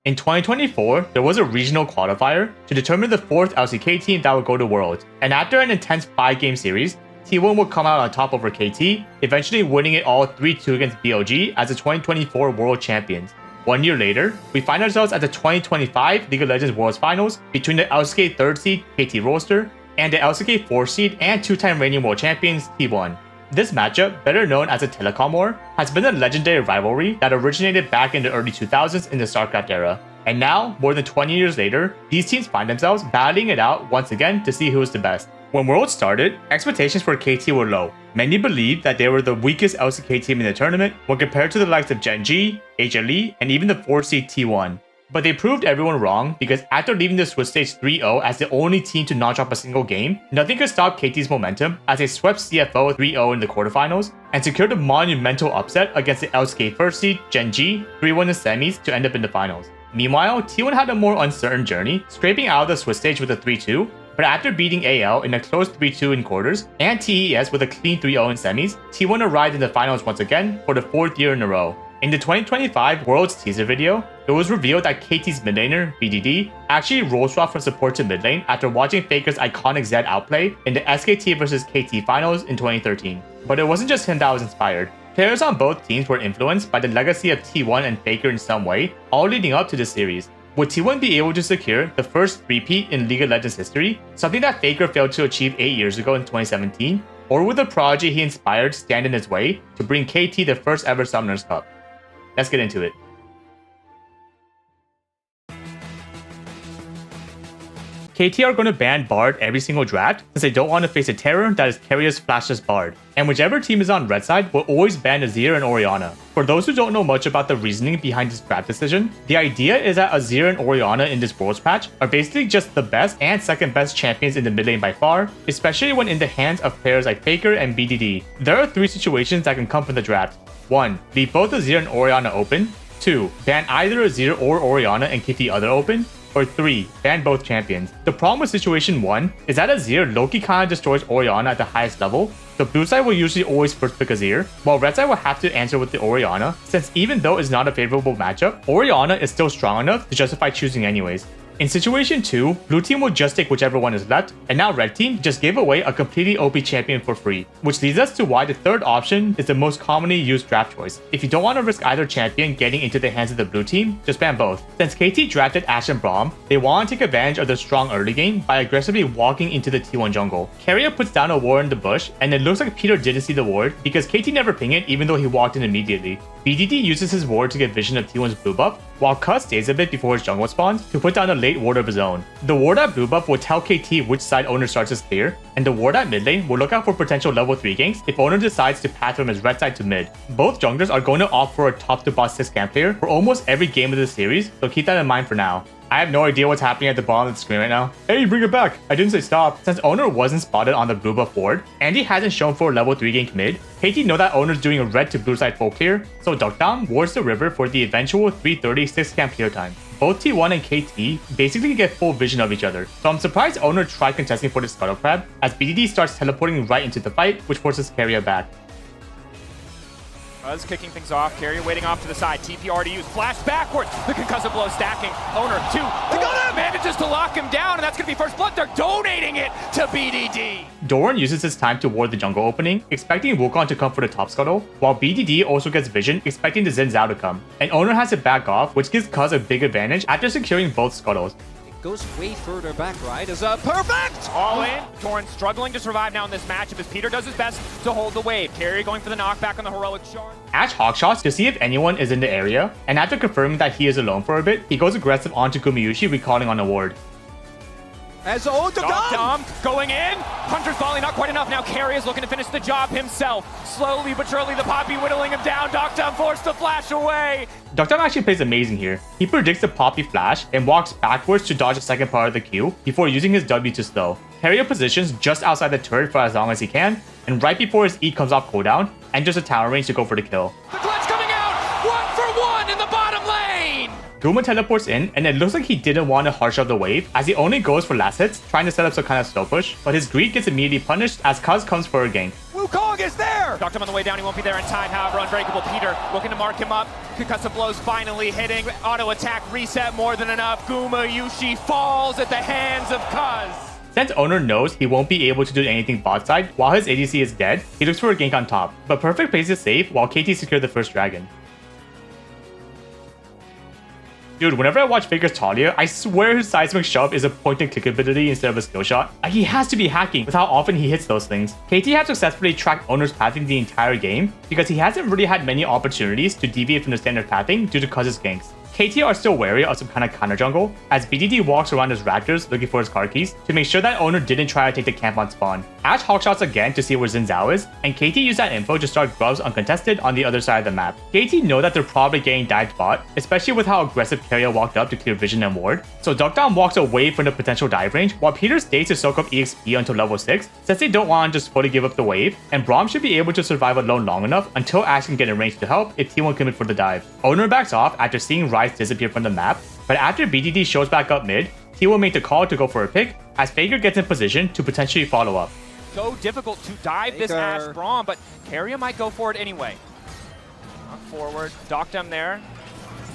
In 2024, there was a regional qualifier to determine the 4th LCK team that would go to Worlds, and after an intense 5-game series, T1 would come out on top over KT, eventually winning it all 3-2 against BOG as the 2024 World Champions. 1 year later, we find ourselves at the 2025 League of Legends Worlds Finals between the LCK 3rd seed KT roster and the LCK 4th seed and 2-time reigning World Champions T1. This matchup, better known as a Telecom War, has been a legendary rivalry that originated back in the early 2000s in the StarCraft era. And now, more than 20 years later, these teams find themselves battling it out once again to see who is the best. When Worlds started, expectations for KT were low. Many believed that they were the weakest LCK team in the tournament when compared to the likes of Gen G, HLE, and even the 4th seed T1. But they proved everyone wrong because after leaving the Swiss stage 3-0 as the only team to not drop a single game, nothing could stop KT's momentum as they swept CFO 3-0 in the quarterfinals and secured a monumental upset against the LCK 1st seed Gen G 3-1 in the semis to end up in the finals. Meanwhile, T1 had a more uncertain journey, scraping out of the Swiss stage with a 3-2, but after beating AL in a close 3-2 in quarters and TES with a clean 3-0 in semis, T1 arrived in the finals once again for the 4th year in a row. In the 2025 Worlds teaser video, it was revealed that KT's mid laner, BDD, actually role swapped from support to mid lane after watching Faker's iconic Zed outplay in the SKT vs KT finals in 2013. But it wasn't just him that was inspired. Players on both teams were influenced by the legacy of T1 and Faker in some way, all leading up to this series. Would T1 be able to secure the first repeat in League of Legends history, something that Faker failed to achieve 8 years ago in 2017? Or would the prodigy he inspired stand in his way to bring KT the first ever Summoners Cup? Let's get into it. KT are going to ban Bard every single draft since they don't want to face a terror that is Keриa's flashless Bard. And whichever team is on red side will always ban Azir and Orianna. For those who don't know much about the reasoning behind this draft decision, the idea is that Azir and Orianna in this Worlds patch are basically just the best and second best champions in the mid lane by far, especially when in the hands of players like Faker and BDD. There are 3 situations that can come from the draft. 1. Leave both Azir and Orianna open. 2. Ban either Azir or Orianna and keep the other open. Or 3. Ban both champions. The problem with situation 1 is that Azir low-key kinda destroys Orianna at the highest level. The blue side will usually always first pick Azir, while red side will have to answer with the Orianna, since even though it's not a favorable matchup, Orianna is still strong enough to justify choosing anyways. In situation 2, blue team will just take whichever one is left, and now red team just gave away a completely OP champion for free, which leads us to why the third option is the most commonly used draft choice. If you don't want to risk either champion getting into the hands of the blue team, just ban both. Since KT drafted Ashe and Braum, they want to take advantage of the strong early game by aggressively walking into the T1 jungle. Keria puts down a ward in the bush, and it looks like Peter didn't see the ward because KT never pinged it even though he walked in immediately. BDD uses his ward to get vision of T1's blue buff, while Cut stays a bit before his jungle spawns to put down a late ward of his own. The ward at blue buff will tell KT which side owner starts his clear, and the ward at mid lane will look out for potential level 3 ganks if owner decides to path from his red side to mid. Both junglers are going to opt for a top to bot 6 camp player for almost every game of the series, so keep that in mind for now. I have no idea what's happening at the bottom of the screen right now. Hey, bring it back! I didn't say stop. Since owner wasn't spotted on the blue buff ward, and he hasn't shown for a level 3 gank mid, KT know that owner's doing a red to blue side full clear, so Duckdown wards the river for the eventual 3:36 camp clear time. Both T1 and KT basically get full vision of each other, so I'm surprised owner tried contesting for the Scuttle Crab as BDD starts teleporting right into the fight, which forces Keria back. Buzz kicking things off, Keria waiting off to the side, TP already used, flash backwards, the concussive blow stacking, owner 2, they got him! Manages to lock him down, and that's gonna be first blood, they're donating it to BDD! Doran uses his time to ward the jungle opening, expecting Wukong to come for the top scuttle, while BDD also gets vision, expecting the Xin Zhao to come. And owner has to back off, which gives Cuz a big advantage after securing both scuttles. Goes way further back, right? Is perfect! All in. Doran struggling to survive now in this matchup as Peter does his best to hold the wave. Keria going for the knockback on the heroic shard. Ashe hogshots to see if anyone is in the area, and after confirming that he is alone for a bit, he goes aggressive onto Gumayushi, recalling on a ward. As Dom going in. Hunter's volley not quite enough. Now Keria's looking to finish the job himself. Slowly but surely the Poppy whittling him down. Dom forced to flash away. Dom actually plays amazing here. He predicts the Poppy flash and walks backwards to dodge the second part of the Q before using his W to slow. Keria positions just outside the turret for as long as he can, and right before his E comes off cooldown, enters a tower range to go for the kill. The glitch coming out! 1-for-1 in the bottom lane! Guma teleports in, and it looks like he didn't want to harsh up the wave, as he only goes for last hits, trying to set up some kind of slow push, but his greed gets immediately punished as Cuz comes for a gank. Wukong is there! Knocked him on the way down, he won't be there in time. However, Unbreakable Peter looking to mark him up. Concussive blows finally hitting. Auto attack reset more than enough. Guma Yushi falls at the hands of Cuz. Since Owner knows he won't be able to do anything bot side while his ADC is dead, he looks for a gank on top. But Perfect plays it safe while KT secured the first dragon. Dude, whenever I watch Faker's Talia, I swear his seismic shove is a point-and-click ability instead of a skill shot. He has to be hacking with how often he hits those things. KT has successfully tracked Owner's pathing the entire game because he hasn't really had many opportunities to deviate from the standard pathing due to Cuz's ganks. KT are still wary of some kind of counter jungle, as BDD walks around his raptors looking for his car keys to make sure that Owner didn't try to take the camp on spawn. Ash hawkshots again to see where Xin Zhao is, and KT used that info to start grubs uncontested on the other side of the map. KT know that they're probably getting dived bot, especially with how aggressive Keria walked up to clear vision and ward, so Duckdown walks away from the potential dive range while Peter stays to soak up EXP until level 6 since they don't want to just fully give up the wave, and Braum should be able to survive alone long enough until Ash can get in range to help if T1 commit for the dive. Owner backs off after seeing Ryze disappear from the map, but after BDD shows back up mid, T1 made the call to go for a pick as Faker gets in position to potentially follow up. So difficult to dive this Ash Braum, but Keria might go for it anyway. Knock forward, docked him there.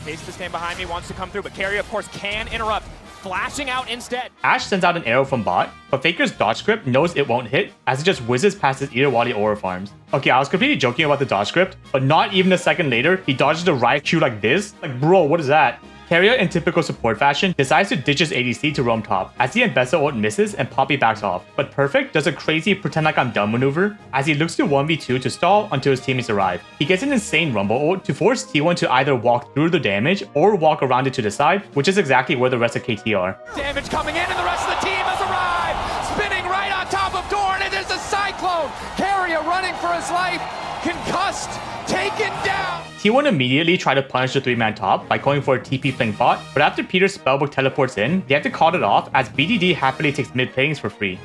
Case to stand behind me, wants to come through, but Keria of course can interrupt, flashing out instead. Ash sends out an arrow from bot, but Faker's dodge script knows it won't hit as it just whizzes past his ear while he aura farms. Okay, I was completely joking about the dodge script, but not even a second later, he dodges the Riot Q like this. Like, bro, what is that? Keria, in typical support fashion, decides to ditch his ADC to roam top, as the Embessa ult misses and Poppy backs off. But Perfect does a crazy pretend like I'm dumb maneuver, as he looks to 1v2 to stall until his teammates arrive. He gets an insane rumble ult to force T1 to either walk through the damage or walk around it to the side, which is exactly where the rest of KT are. Damage coming in and the rest of the team has arrived! Spinning right on top of Dorn, and there's a Cyclone! Keria running for his life, concussed, taken down! T1 immediately try to punish the 3-man top by going for a TP flank bot, but after Peter's spellbook teleports in, they have to call it off as BDD happily takes mid playings for free.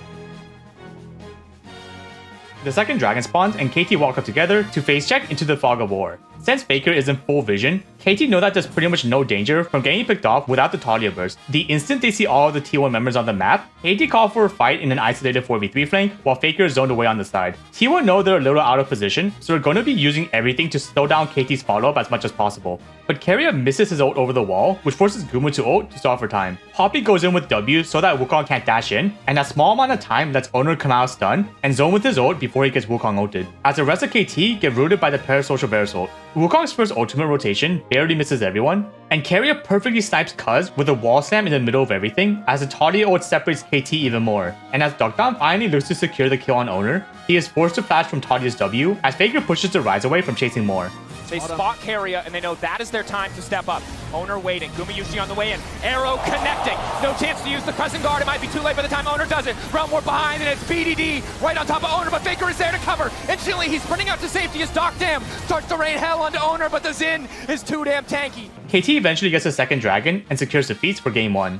The second dragon spawns and KT walk up together to phase check into the fog of war. Since Faker is in full vision, KT know that there's pretty much no danger from getting picked off without the Talia burst. The instant they see all of the T1 members on the map, KT call for a fight in an isolated 4v3 flank while Faker is zoned away on the side. T1 know they're a little out of position, so they're going to be using everything to slow down KT's follow-up as much as possible. But Keria misses his ult over the wall, which forces Guma to ult to stall for time. Poppy goes in with W so that Wukong can't dash in, and that small amount of time lets Owner come out stun and zone with his ult before he gets Wukong ulted. As the rest of KT get rooted by the Parasocial Varus ult. Wukong's first ultimate rotation barely misses everyone, and Keria perfectly snipes Cuz with a wall slam in the middle of everything as the Talia ult separates KT even more. And as Duckdown finally looks to secure the kill on Owner, he is forced to flash from Talia's W as Faker pushes the Ryze away from chasing more. They spot Keria and they know that is their time to step up. Owner waiting, Guma Yushi on the way in, arrow connecting. No chance to use the Crescent Guard, it might be too late by the time Owner does it. Realm War behind and it's BDD right on top of Owner, but Faker is there to cover. Instantly he's sprinting out to safety as Doc Dam starts to rain hell onto Owner, but the Xin is too damn tanky. KT eventually gets a second dragon and secures defeats for game 1.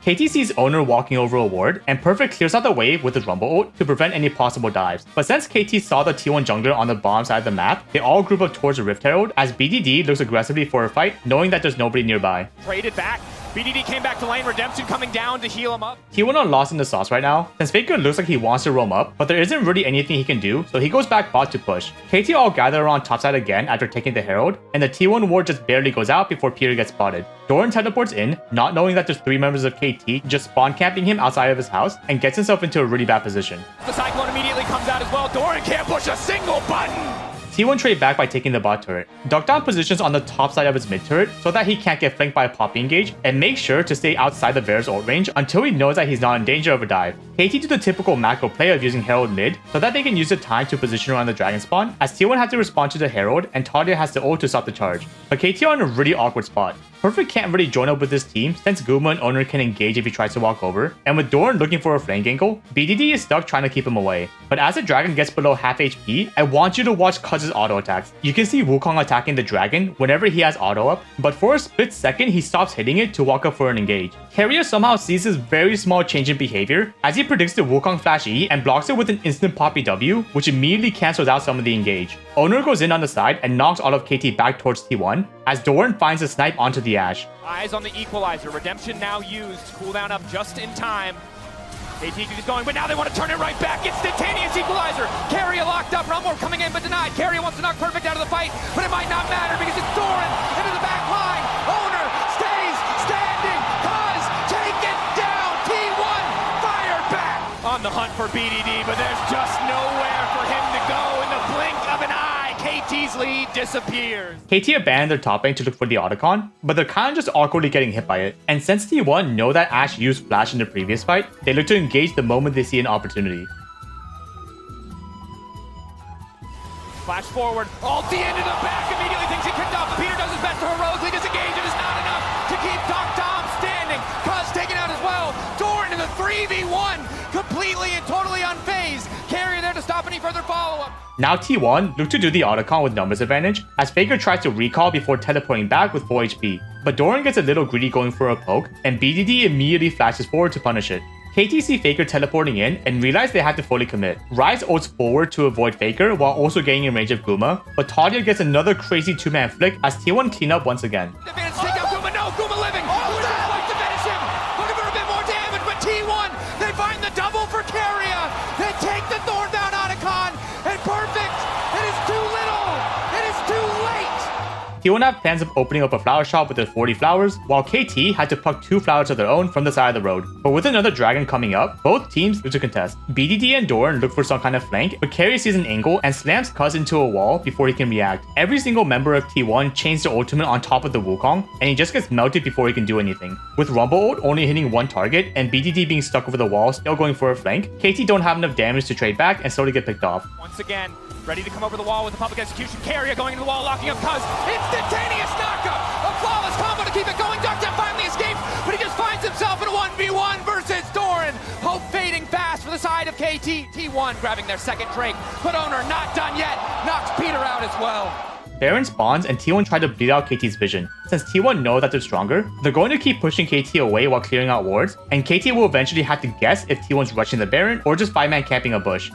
KT sees Owner walking over a ward, and Perfect clears out the wave with his Rumble ult to prevent any possible dives. But since KT saw the T1 jungler on the bottom side of the map, they all group up towards the Rift Herald as BDD looks aggressively for a fight, knowing that there's nobody nearby. Traded back. BDD came back to lane, Redemption coming down to heal him up. T1 are lost in the sauce right now, since Faker looks like he wants to roam up, but there isn't really anything he can do, so he goes back bot to push. KT all gather around topside again after taking the Herald, and the T1 ward just barely goes out before Peter gets spotted. Doran teleports in, not knowing that there's 3 members of KT just spawn camping him outside of his house, and gets himself into a really bad position. The Cyclone immediately comes out as well. Doran can't push a single button! T1 trade back by taking the bot turret. Duckdown positions on the top side of his mid turret so that he can't get flanked by a Poppy engage, and makes sure to stay outside the Varus ult range until he knows that he's not in danger of a dive. KT do the typical macro play of using Herald mid so that they can use the time to position around the dragon spawn, as T1 has to respond to the Herald and Talia has to ult to stop the charge. But KT are in a really awkward spot. Perfect can't really join up with this team since Guma and Owner can engage if he tries to walk over, and with Doran looking for a flank angle, BDD is stuck trying to keep him away. But as the dragon gets below half HP, I want you to watch Cuz's auto attacks. You can see Wukong attacking the dragon whenever he has auto up, but for a split second he stops hitting it to walk up for an engage. Keria somehow sees this very small change in behavior as he predicts the Wukong flash E and blocks it with an instant Poppy W, which immediately cancels out some of the engage. Owner goes in on the side and knocks all of KT back towards T1 as Doran finds a snipe onto the Ashe. Eyes on the equalizer. Redemption now used. Cooldown up just in time. KT keeps going, but now they want to turn it right back. Instantaneous equalizer. Carrier locked up. Rumble coming in, but denied. Carrier wants to knock Perfect out of the fight, but it might not matter because it's Doran into the back line. Owner stays standing. Cuz take it down. T1 fired back. On the hunt for BDD, but there's just nowhere for him to go in the blink of an eye. KT's lead disappears. KT abandoned their top lane to look for the Otacon, but they're kind of just awkwardly getting hit by it. And since T1 know that Ashe used Flash in the previous fight, they look to engage the moment they see an opportunity. Flash forward, ulti into the back, immediately thinks he picked off. Peter does his best to heroically disengage. It is not enough to keep Doc Dom standing. Cuz taken out as well. Doran in the 3v1, completely and totally unfazed. Carrier there to stop any further follow-up. Now T1 look to do the Otacon with numbers advantage, as Faker tries to recall before teleporting back with 4 HP. But Doran gets a little greedy going for a poke, and BDD immediately flashes forward to punish it. KT see Faker teleporting in and realize they have to fully commit. Ryze ults forward to avoid Faker while also getting in range of Guma, but Talia gets another crazy 2-man flick as T1 clean up once again. Advantage take out Guma, no, Guma living! Who's the fight to finish him? Looking for a bit more damage, but T1, they find the double for Carrier! They take the Thornbound Otacon, and Perfect! It is too little! It is too late! T1 have plans of opening up a flower shop with their 40 flowers, while KT had to pluck 2 flowers of their own from the side of the road. But with another dragon coming up, both teams look to contest. BDD and Doran look for some kind of flank, but Carrier sees an angle and slams Cuz into a wall before he can react. Every single member of T1 chains their ultimate on top of the Wukong, and he just gets melted before he can do anything. With Rumble ult only hitting one target and BDD being stuck over the wall still going for a flank, KT don't have enough damage to trade back and slowly get picked off. Once again, ready to come over the wall with the public execution. Carrier going into the wall, locking up Cuz. Instantaneous knockup! A flawless combo to keep it going. Duckdown finally escapes, but he just finds himself in a 1v1 versus Doran. Hope fading fast for the side of KT. T1 grabbing their second Drake, but Owner not done yet. Knocks Peter out as well. Baron spawns and T1 try to bleed out KT's vision. Since T1 know that they're stronger, they're going to keep pushing KT away while clearing out wards, and KT will eventually have to guess if T1's rushing the Baron or just 5-man camping a bush.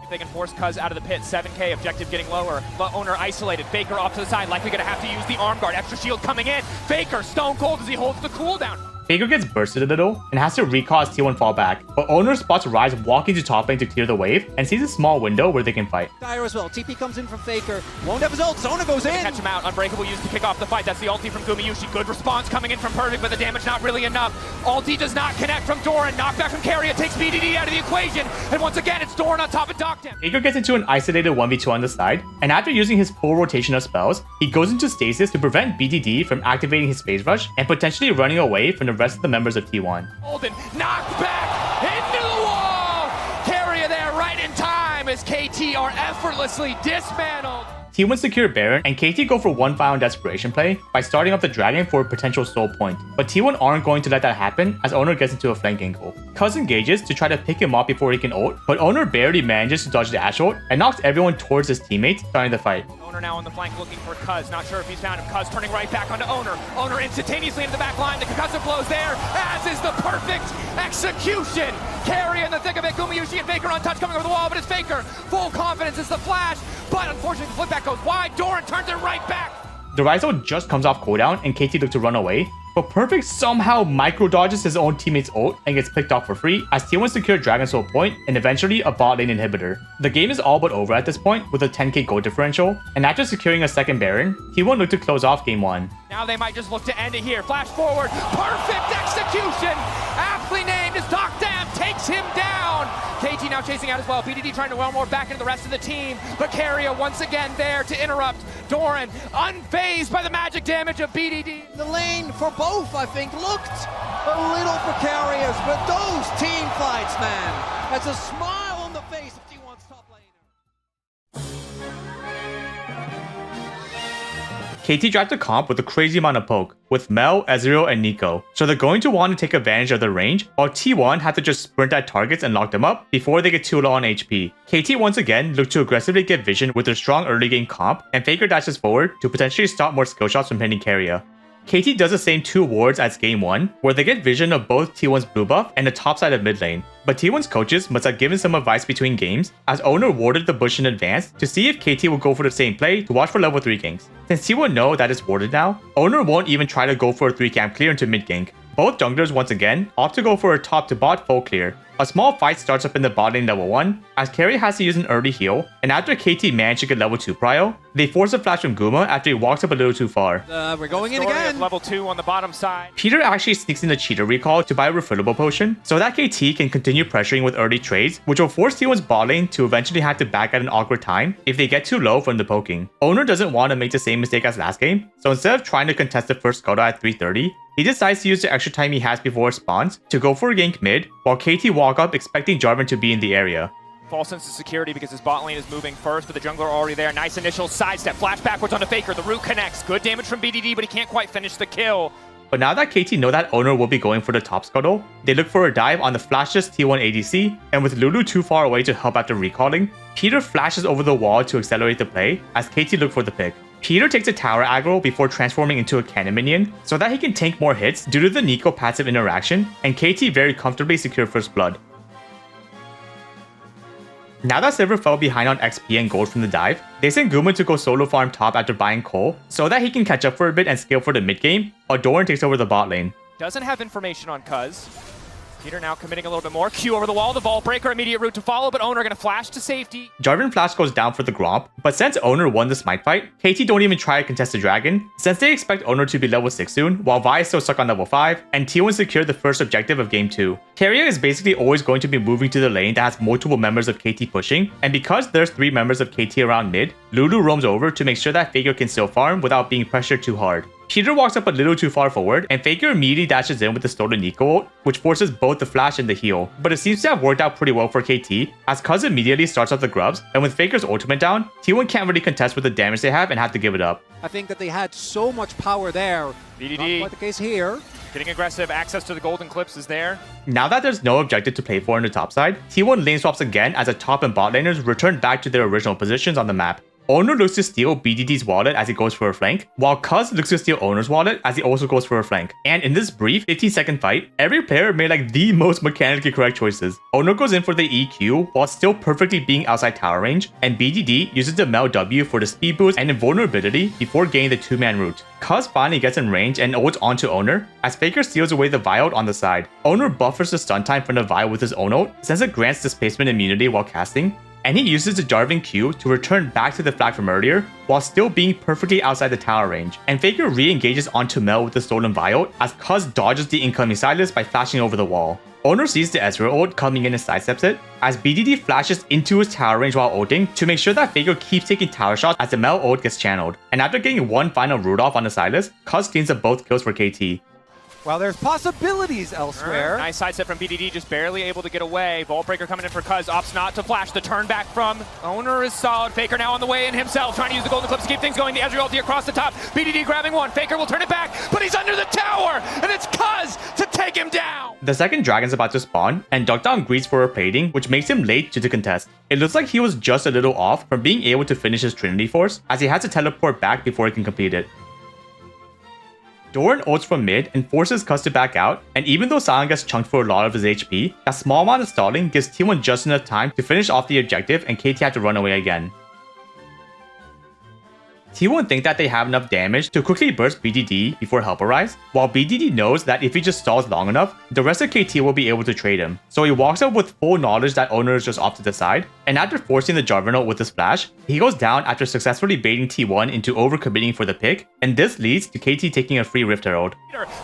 If they can force Cuz out of the pit, 7k, objective getting lower, but Owner isolated. Faker off to the side, likely gonna have to use the arm guard. Extra shield coming in. Faker stone cold as he holds the cooldown. Faker gets bursted a little and has to recall as T1 fall back, but Owner spots Ryze walking to top lane to clear the wave and sees a small window where they can fight. Dire as well. TP comes in from Faker. Won't have his ult. Zona goes in. Catch him out. Unbreakable used to kick off the fight. That's the ulti from Gumayushi. Good response coming in from Perfect, but the damage not really enough. Ulti does not connect from Doran. Knockback from Carrier takes BDD out of the equation. And once again, it's Doran on top of Dockdown. Faker gets into an isolated 1v2 on the side, and after using his full rotation of spells, he goes into stasis to prevent BDD from activating his phase rush and potentially running away from the rest of the members of T1. Holden knocked back into the wall. Carrier there right in time as KT are effortlessly dismantled. T1 secure Baron, and KT go for one final desperation play by starting up the dragon for a potential soul point. But T1 aren't going to let that happen as Owner gets into a flank angle. Cuz engages to try to pick him up before he can ult, but Owner barely manages to dodge the Ashe ult and knocks everyone towards his teammates, starting the fight. Owner now on the flank looking for Cuz. Not sure if he's found him. Cuz turning right back onto Owner. Owner instantaneously into the back line. The concussive blows there, as is the perfect execution. Carrier in the thick of it. Gumayushi and Faker untouched coming over the wall, but it's Faker. Full confidence is the flash, but unfortunately the flip back goes wide. Doran turns it right back. The Ryze ult just comes off cooldown and KT looks to run away, but Perfect somehow micro dodges his own teammate's ult and gets picked off for free as T1 secure Dragon Soul point and eventually a bot lane inhibitor. The game is all but over at this point with a 10k gold differential, and after securing a second Baron, T1 looked to close off game 1. Now they might just look to end it here. Flash forward, perfect execution. Aptly named as Dockdown takes him down. KT now chasing out as well. BDD trying to well more back into the rest of the team, but Carrier once again there to interrupt. Doran unfazed by the magic damage of BDD. The lane for both, I think, looked a little precarious, but those team fights, man. That's a smile on the face of T1's top laner. KT dragged a comp with a crazy amount of poke, with Mel, Ezreal, and Nico. So they're going to want to take advantage of their range, while T1 had to just sprint at targets and lock them up before they get too low on HP. KT once again looked to aggressively get vision with their strong early game comp, and Faker dashes forward to potentially stop more skill shots from hitting Carrier. KT does the same 2 wards as game 1, where they get vision of both T1's blue buff and the top side of mid lane. But T1's coaches must have given some advice between games, as Owner warded the bush in advance to see if KT will go for the same play to watch for level 3 ganks. Since T1 know that it's warded now, Owner won't even try to go for a 3 camp clear into mid gank. Both junglers once again opt to go for a top to bot full clear. A small fight starts up in the bot lane level 1, as Carry has to use an early heal, and after KT managed to get level 2 prio, they force a flash from Guma after he walks up a little too far. We're going in again. Level 2 on the bottom side. Peter actually sneaks in a cheater recall to buy a refillable potion, so that KT can continue pressuring with early trades, which will force T1's bot lane to eventually have to back at an awkward time if they get too low from the poking. Owner doesn't want to make the same mistake as last game, so instead of trying to contest the first Scuttle at 330, he decides to use the extra time he has before it spawns to go for a gank mid, while KT walk up expecting Jarvan to be in the area. False sense of security because his bot lane is moving first, but the jungler already there. Nice initial sidestep, flash backwards onto Faker. The root connects. Good damage from BDD, but he can't quite finish the kill. But now that KT know that Owner will be going for the top Scuttle, they look for a dive on the flashless T1 ADC, and with Lulu too far away to help after recalling, Peter flashes over the wall to accelerate the play as KT look for the pick. Peter takes a tower aggro before transforming into a cannon minion so that he can tank more hits due to the Nico passive interaction, and KT very comfortably secure first blood. Now that Silver fell behind on XP and gold from the dive, they send Guma to go solo farm top after buying Cole so that he can catch up for a bit and scale for the mid game, while Doran takes over the bot lane. Doesn't have information on Cuz. Peter now committing a little bit more. Q over the wall, the vault breaker, immediate route to follow, but Owner gonna flash to safety. Jarvan flash goes down for the Gromp, but since Owner won the smite fight, KT don't even try to contest the dragon, since they expect Owner to be level 6 soon, while Vi is still stuck on level 5, and T1 secured the first objective of game 2. Keria is basically always going to be moving to the lane that has multiple members of KT pushing, and because there's 3 members of KT around mid, Lulu roams over to make sure that Faker can still farm without being pressured too hard. Peter walks up a little too far forward, and Faker immediately dashes in with the stolen Nico ult, which forces both the flash and the heal. But it seems to have worked out pretty well for KT, as Cuz immediately starts off the grubs, and with Faker's ultimate down, T1 can't really contest with the damage they have and have to give it up. I think that they had so much power there. BDD. Not quite the case here. Getting aggressive, access to the golden clips is there. Now that there's no objective to play for on the top side, T1 lane swaps again as the top and bot laners return back to their original positions on the map. Owner looks to steal BDD's wallet as he goes for a flank, while Cuz looks to steal Owner's wallet as he also goes for a flank. And in this brief 15-second fight, every player made like the most mechanically correct choices. Owner goes in for the EQ while still perfectly being outside tower range, and BDD uses the Mel W for the speed boost and invulnerability before getting the 2-man route. Cuz finally gets in range and ults onto Owner, as Faker steals away the Vi ult on the side. Owner buffers the stun time from the Vi with his own ult, since it grants displacement immunity while casting, and he uses the Jarvan Q to return back to the flag from earlier, while still being perfectly outside the tower range. And Faker re-engages onto Mel with the stolen Vi ult, as Cuz dodges the incoming Silas by flashing over the wall. Owner sees the Ezreal ult coming in and sidesteps it, as BDD flashes into his tower range while ulting to make sure that Faker keeps taking tower shots as the Mel ult gets channeled. And after getting one final root off on the Silas, Cuz cleans up both kills for KT. Well, there's possibilities elsewhere. Nice sidestep from BDD, just barely able to get away. Vault breaker coming in for Cuz, opts not to flash. The turn back from Owner is solid. Faker now on the way in himself, trying to use the golden clips to keep things going. The Ezreal ulti across the top. BDD grabbing one. Faker will turn it back, but he's under the tower, and it's Cuz to take him down. The second dragon's about to spawn, and Duckdown greets for a plating, which makes him late to the contest. It looks like he was just a little off from being able to finish his Trinity Force, as he has to teleport back before he can complete it. Doran ults from mid and forces Cuz to back out, and even though Sion gets chunked for a lot of his HP, that small amount of stalling gives T1 just enough time to finish off the objective and KT had to run away again. T1 think that they have enough damage to quickly burst BDD before help arrives, while BDD knows that if he just stalls long enough, the rest of KT will be able to trade him. So he walks up with full knowledge that Owner is just off to the side, and after forcing the Jarvan ult with his flash, he goes down after successfully baiting T1 into overcommitting for the pick, and this leads to KT taking a free Rift Herald.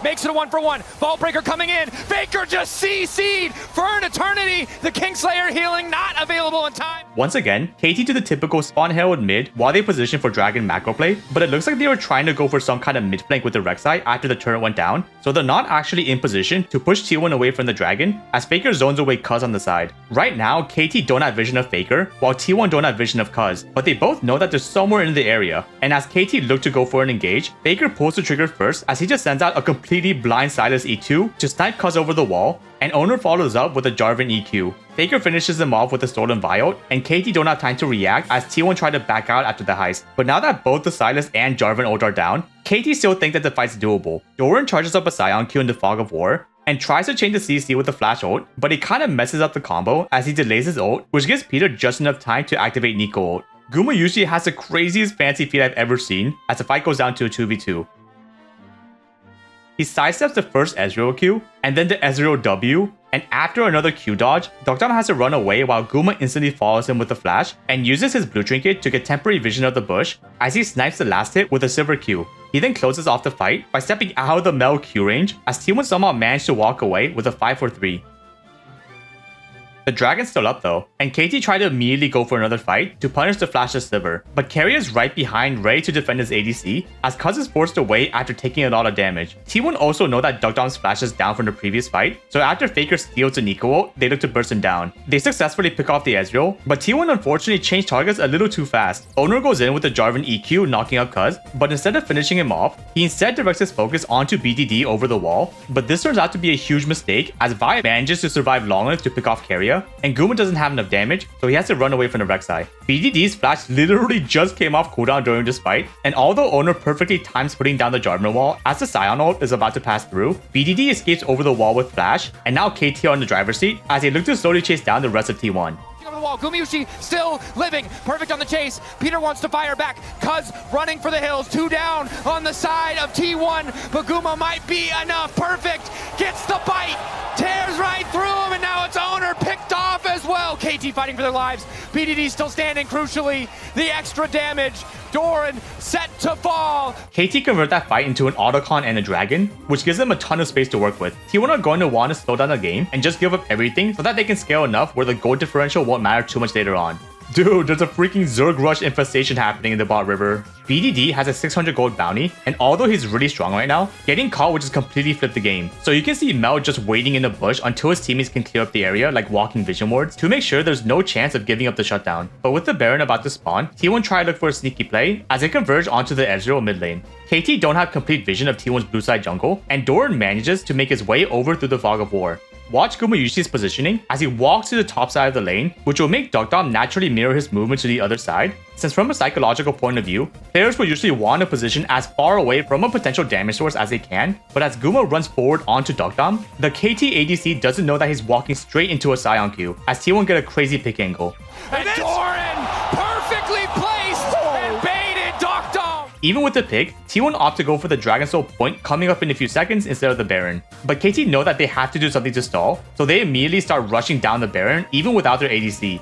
Makes it a 1-for-1. Vault breaker coming in. Faker just CC'd for an eternity. The Kingslayer healing not available in time. Once again, KT to the typical spawn herald mid while they position for dragon macro play, but it looks like they were trying to go for some kind of mid flank with the Rek'Sai after the turret went down, so they're not actually in position to push T1 away from the dragon as Faker zones away Cuz on the side. Right now, KT don't have vision of Faker, while T1 don't have vision of Cuz, but they both know that they're somewhere in the area, and as KT look to go for an engage, Faker pulls the trigger first as he just sends out a completely blind Silas E2 to snipe Cuz over the wall, and Owner follows up with a Jarvan EQ. Faker finishes them off with a stolen Vi ult, and KT don't have time to react as T1 tried to back out after the heist. But now that both the Silas and Jarvan ult are down, KT still think that the fight's doable. Doran charges up a Sion Q in the Fog of War, and tries to change the CC with the flash ult, but he kinda messes up the combo as he delays his ult, which gives Peter just enough time to activate Nico ult. Guma usually has the craziest fancy feat I've ever seen as the fight goes down to a 2v2. he sidesteps the first Ezreal Q, and then the Ezreal W, and after another Q dodge, Dokdom has to run away while Guma instantly follows him with a flash and uses his blue trinket to get temporary vision of the bush as he snipes the last hit with a silver Q. He then closes off the fight by stepping out of the Mel Q range as T1 somehow managed to walk away with a 5-4-3. The dragon's still up though, and KT tried to immediately go for another fight to punish the flash's sliver, but Carrier is right behind ready to defend his ADC as Cuz is forced away after taking a lot of damage. T1 also know that Dokdom's flash is down from the previous fight, so after Faker steals the Nico ult, they look to burst him down. They successfully pick off the Ezreal, but T1 unfortunately changed targets a little too fast. Owner goes in with the Jarvan EQ knocking out Cuz, but instead of finishing him off, he instead directs his focus onto BDD over the wall, but this turns out to be a huge mistake as Vi manages to survive long enough to pick off Carrier, and Guma doesn't have enough damage, so he has to run away from the Rek'Sai. BDD's flash literally just came off cooldown during this fight, and although Owner perfectly times putting down the Jarvan wall as the Sion ult is about to pass through, BDD escapes over the wall with flash, and now KT are in the driver's seat as they look to slowly chase down the rest of T1. Over the wall, Gumayushi still living, perfect on the chase. Peter wants to fire back, Cuz running for the hills, 2 down on the side of T1, but Guma might be enough. Perfect, gets the bite, tears right through him, and now it's Owner picked off as well. KT fighting for their lives, BDD still standing, crucially, the extra damage. Doran set to fall. KT convert that fight into an autocon and a dragon, which gives them a ton of space to work with. T1 are going to want to slow down the game and just give up everything so that they can scale enough where the gold differential won't matter too much later on. Dude, there's a freaking Zerg Rush infestation happening in the bot river. BDD has a 600 gold bounty, and although he's really strong right now, getting caught would just completely flip the game. So you can see Mel just waiting in the bush until his teammates can clear up the area like walking vision wards to make sure there's no chance of giving up the shutdown. But with the Baron about to spawn, T1 try to look for a sneaky play as they converge onto the Ezreal mid lane. KT don't have complete vision of T1's blue side jungle, and Doran manages to make his way over through the fog of war. Watch Gumayushi's positioning as he walks to the top side of the lane, which will make Dokdom naturally mirror his movement to the other side, since from a psychological point of view, players will usually want to position as far away from a potential damage source as they can, but as Guma runs forward onto Dokdom, the KT ADC doesn't know that he's walking straight into a Sion Q, as T1 get a crazy pick angle. And Doran perfectly placed and baited Dokdom! Even with the pick, T1 opt to go for the Dragon Soul point coming up in a few seconds instead of the Baron. But KT know that they have to do something to stall, so they immediately start rushing down the Baron even without their ADC.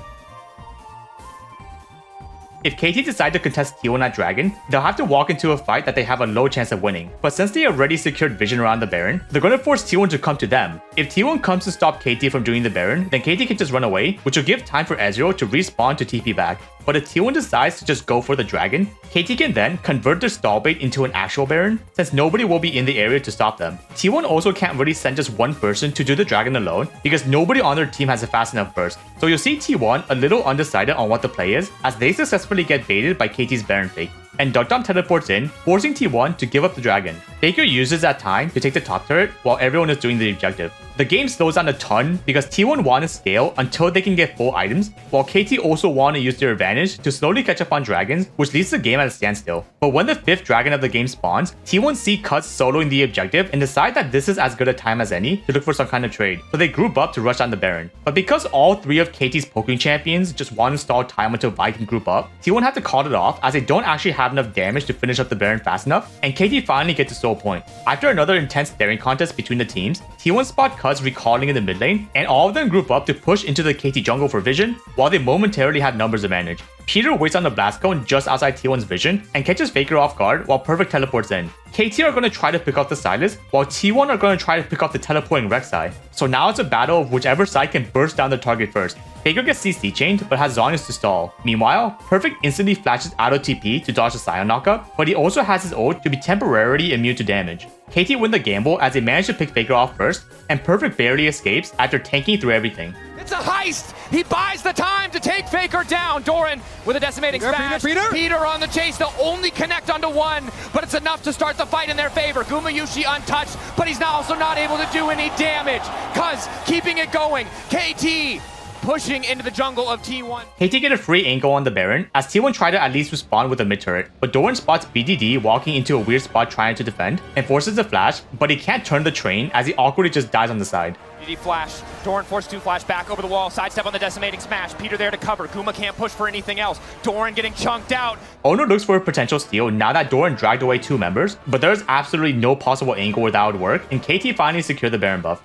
If KT decide to contest T1 at Dragon, they'll have to walk into a fight that they have a low chance of winning. But since they already secured vision around the Baron, they're going to force T1 to come to them. If T1 comes to stop KT from doing the Baron, then KT can just run away, which will give time for Ezreal to respawn to TP back. But if T1 decides to just go for the Dragon, KT can then convert their stall bait into an actual Baron, since nobody will be in the area to stop them. T1 also can't really send just one person to do the Dragon alone, because nobody on their team has a fast enough burst. So you'll see T1 a little undecided on what the play is, as they successfully get baited by KT's Baron fake. And Dokdom teleports in, forcing T1 to give up the Dragon. Faker uses that time to take the top turret while everyone is doing the objective. The game slows down a ton because T1 want to scale until they can get full items, while KT also want to use their advantage to slowly catch up on dragons, which leaves the game at a standstill. But when the 5th dragon of the game spawns, T1 see Cuz soloing the objective and decide that this is as good a time as any to look for some kind of trade, so they group up to rush down the Baron. But because all 3 of KT's Pokémon champions just want to stall time until Vi can group up, T1 have to call it off as they don't actually have enough damage to finish up the Baron fast enough, and KT finally gets a soul point. After another intense staring contest between the teams, T1 spot Cuz recalling in the mid lane, and all of them group up to push into the KT jungle for vision, while they momentarily have numbers advantage. Peter waits on the blast cone just outside T1's vision and catches Faker off guard while Perfect teleports in. KT are going to try to pick off the Silas, while T1 are going to try to pick off the teleporting Rek'Sai. So now it's a battle of whichever side can burst down the target first. Faker gets CC chained, but has Zhonya's to stall. Meanwhile, Perfect instantly flashes out of TP to dodge the Sion knockup, but he also has his ult to be temporarily immune to damage. KT win the gamble as they manage to pick Faker off first, and Perfect barely escapes after tanking through everything. It's a heist! He buys the time to take Faker down. Doran with a decimating smash. Peter on the chase. They'll only connect onto one, but it's enough to start the fight in their favor. Gumayushi untouched, but he's now also not able to do any damage. Cuz keeping it going. KT pushing into the jungle of T1. KT get a free angle on the Baron, as T1 try to at least respond with a mid turret, but Doran spots BDD walking into a weird spot trying to defend, and forces the flash, but he can't turn the train as he awkwardly just dies on the side. BDD flash, Doran forced to flash back over the wall, sidestep on the decimating smash, Peter there to cover, Guma can't push for anything else, Doran getting chunked out. Owner looks for a potential steal now that Doran dragged away 2 members, but there's absolutely no possible angle where that would work, and KT finally secure the Baron buff.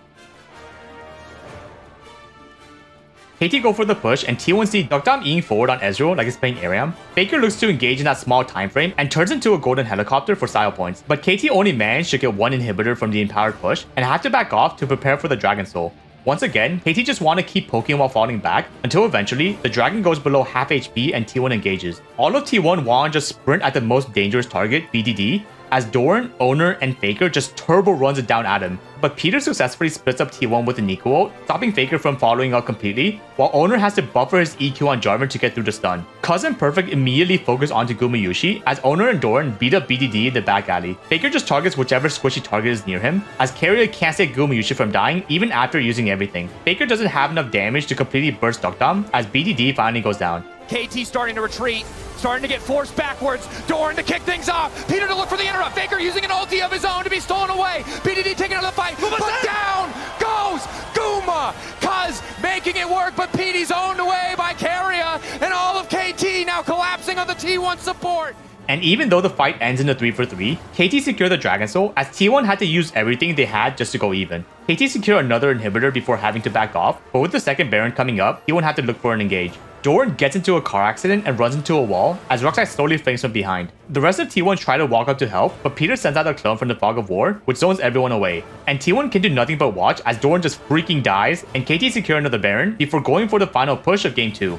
KT go for the push, and T1 see Dogdom eing forward on Ezreal like he's playing Ariam. Faker looks to engage in that small time frame and turns into a golden helicopter for style points, but KT only managed to get 1 inhibitor from the empowered push and had to back off to prepare for the Dragon Soul. Once again, KT just want to keep poking while falling back until eventually the dragon goes below half HP and T1 engages. All of T1 want to just sprint at the most dangerous target, BDD, as Doran, Owner, and Faker just turbo runs it down at him. But Peter successfully splits up T1 with an Nico ult, stopping Faker from following up completely, while Owner has to buffer his EQ on Jarvan to get through the stun. Cuz and Perfect immediately focus onto Gumayushi as Owner and Doran beat up BDD in the back alley. Faker just targets whichever squishy target is near him, as Carrier can't save Gumayushi from dying even after using everything. Faker doesn't have enough damage to completely burst Dogdom as BDD finally goes down. KT starting to retreat, starting to get forced backwards. Doran to kick things off. Peter to look for the interrupt. Faker using an ulti of his own to be stolen away. BDD taking out the fight. But down goes Guma. Cuz making it work, but PD's owned away by Carrier. And all of KT now collapsing on the T1 support. And even though the fight ends in a 3-for-3, KT secure the Dragon Soul as T1 had to use everything they had just to go even. KT secure another inhibitor before having to back off, but with the second Baron coming up, T1 had to look for an engage. Doran gets into a car accident and runs into a wall as Roxai slowly flanks from behind. The rest of T1 try to walk up to help, but Peter sends out a clone from the Fog of War, which zones everyone away. And T1 can do nothing but watch as Doran just freaking dies, and KT secure another Baron before going for the final push of game 2.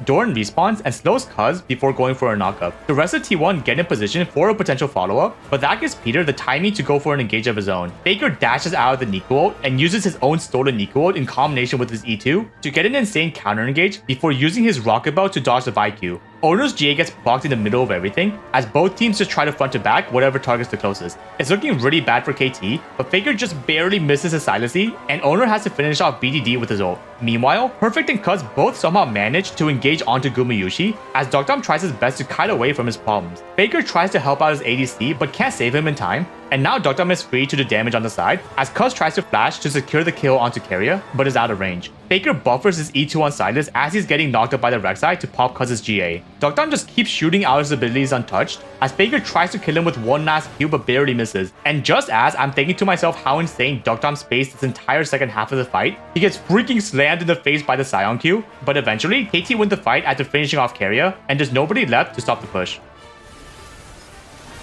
Doran respawns and slows Cuz before going for a knockup. The rest of T1 get in position for a potential follow-up, but that gives Peter the timing to go for an engage of his own. Faker dashes out of the Nico ult and uses his own stolen Nico ult in combination with his E2 to get an insane counter engage before using his rocket bow to dodge the VIQ. Owner's GA gets blocked in the middle of everything, as both teams just try to front to back whatever targets the closest. It's looking really bad for KT, but Faker just barely misses his silency, and Owner has to finish off BDD with his ult. Meanwhile, Perfect and Cuz both somehow manage to engage onto Gumayushi, as Dogdom tries his best to kite away from his problems. Faker tries to help out his ADC, but can't save him in time, and now Dogdom is free to do damage on the side, as Cuz tries to flash to secure the kill onto Carrier, but is out of range. Faker buffers his E2 on Silas as he's getting knocked up by the Rek'Sai to pop Cuz's GA. Dogdom just keeps shooting out his abilities untouched, as Faker tries to kill him with one last Q but barely misses. And just as I'm thinking to myself how insane Dogdom spaced this entire second half of the fight, he gets freaking slammed in the face by the Scion Q, but eventually KT wins the fight after finishing off Carrier, and there's nobody left to stop the push.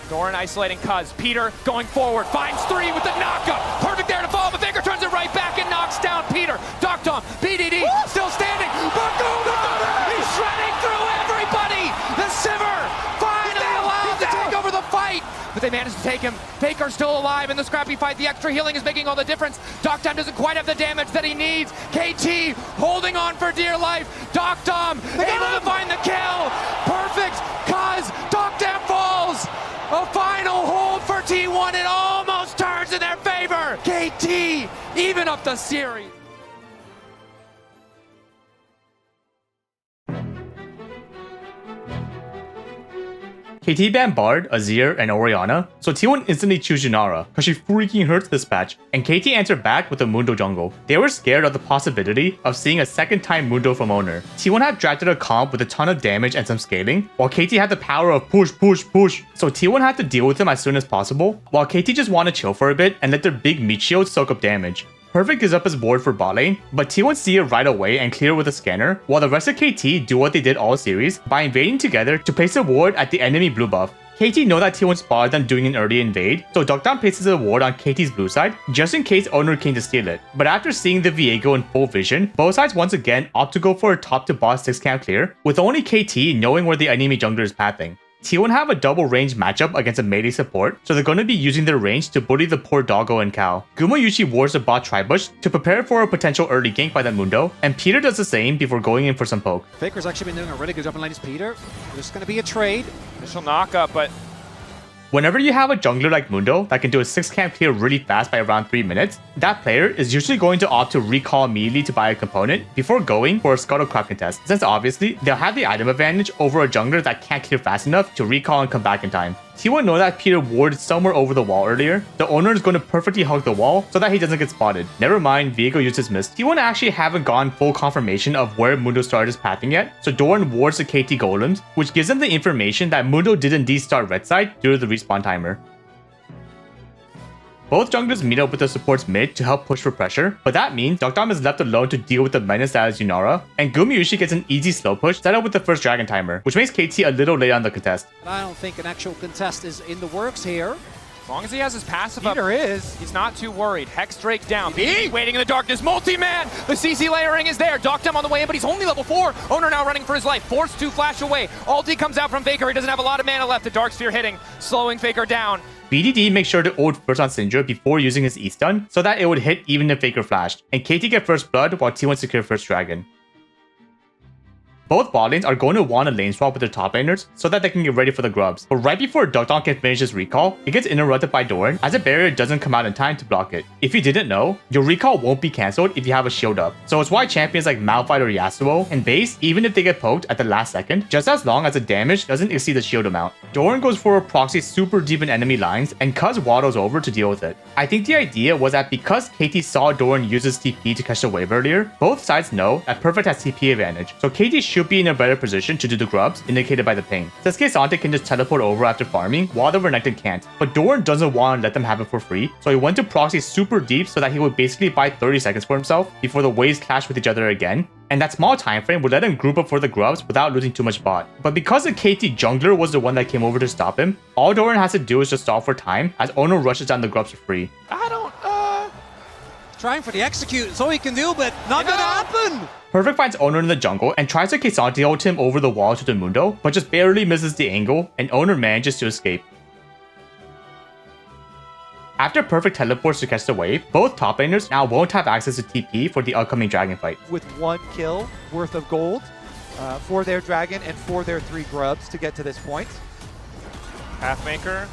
Doran isolating Cuz. Peter going forward, finds 3 with the knockup. Perfect there to fall, but Faker turns it right back and knocks down Peter. Dogdom, BDD, still standing. Baguma! He's shredding through everybody! The Simmer finally allowed to take over the fight! But they managed to take him. Faker still alive in the scrappy fight. The extra healing is making all the difference. Dogdom doesn't quite have the damage that he needs. KT holding on for dear life. Dogdom able to find the kill. Perfect. Cuz Dogdom falls. A final hold for T1. It almost turns in their favor. KT even up the series. KT banned Bard, Azir, and Orianna, so T1 instantly chose Junara, cause she freaking hurts this patch, and KT answered back with a Mundo jungle. They were scared of the possibility of seeing a second time Mundo from Owner. T1 had drafted a comp with a ton of damage and some scaling, while KT had the power of push, so T1 had to deal with him as soon as possible, while KT just wanted to chill for a bit and let their big meat shield soak up damage. Perfect gives up his ward for bot lane, but T1 see it right away and clear with a scanner, while the rest of KT do what they did all series by invading together to place a ward at the enemy blue buff. KT know that T1 spotted them doing an early invade, so Dogdom places a ward on KT's blue side, just in case Owner came to steal it. But after seeing the Viego in full vision, both sides once again opt to go for a top to bot 6 camp clear, with only KT knowing where the enemy jungler is pathing. T1 have a double range matchup against a melee support, so they're going to be using their range to bully the poor Doggo and Cal. Gumayushi wards the bot Tribush to prepare for a potential early gank by the Mundo, and Peter does the same before going in for some poke. Faker's actually been doing a really good job in lane as Peter. There's going to be a trade. Initial knockup, but Whenever you have a jungler like Mundo that can do a 6-camp clear really fast by around 3 minutes, that player is usually going to opt to recall immediately to buy a component before going for a Scuttle Crab contest, since obviously they'll have the item advantage over a jungler that can't clear fast enough to recall and come back in time. T1 know that Peter warded somewhere over the wall earlier. The owner is going to perfectly hug the wall so that he doesn't get spotted. Never mind, Viego used his mist. T1 actually haven't gotten full confirmation of where Mundo started his pathing yet, so Doran wards the KT golems, which gives them the information that Mundo did indeed start red side due to the respawn timer. Both junglers meet up with the supports mid to help push for pressure, but that means Dokdam is left alone to deal with the menace that is Yunara, and Gumayushi gets an easy slow push set up with the first dragon timer, which makes KT a little late on the contest. I don't think an actual contest is in the works here. As long as he has his passive up, Peter is. he's not too worried. Hex Drake down. BD waiting in the darkness. Multi-man. The CC layering is there. Dokdam on the way in, but he's only level 4. Owner now running for his life. Forced to flash away. Ulti comes out from Faker. He doesn't have a lot of mana left. The Dark Sphere hitting, slowing Faker down. BDD makes sure to ult first on Syndra before using his E-stun so that it would hit even if Faker flashed, and KT get first blood while T1 secure first dragon. Both bot lanes are going to want a lane swap with their top laners so that they can get ready for the grubs. But right before Dokdam can finish his recall, it gets interrupted by Doran as a barrier doesn't come out in time to block it. If you didn't know, your recall won't be cancelled if you have a shield up. So it's why champions like Malphite or Yasuo and base, even if they get poked at the last second, just as long as the damage doesn't exceed the shield amount. Doran goes for a proxy super deep in enemy lines and Cuz waddles over to deal with it. I think the idea was that because KT saw Doran use his TP to catch the wave earlier, both sides know that Perfect has TP advantage, so KT should be in a better position to do the grubs indicated by the ping. Sasuke Sante can just teleport over after farming while the Renekton can't, but Doran doesn't want to let them have it for free, so he went to proxy super deep so that he would basically buy 30 seconds for himself before the waves clash with each other again, and that small time frame would let him group up for the grubs without losing too much bot. But because the KT jungler was the one that came over to stop him, all Doran has to do is just stall for time as Ono rushes down the grubs for free. Trying for the execute, it's all he can do, but not gonna happen! Perfect finds Owner in the jungle and tries to K'Sante ult him over the wall to the Mundo, but just barely misses the angle, and Owner manages to escape. After Perfect teleports to catch the wave, both top laners now won't have access to TP for the upcoming dragon fight. With 1 kill worth of gold for their dragon and for their 3 grubs to get to this point. Pathmaker,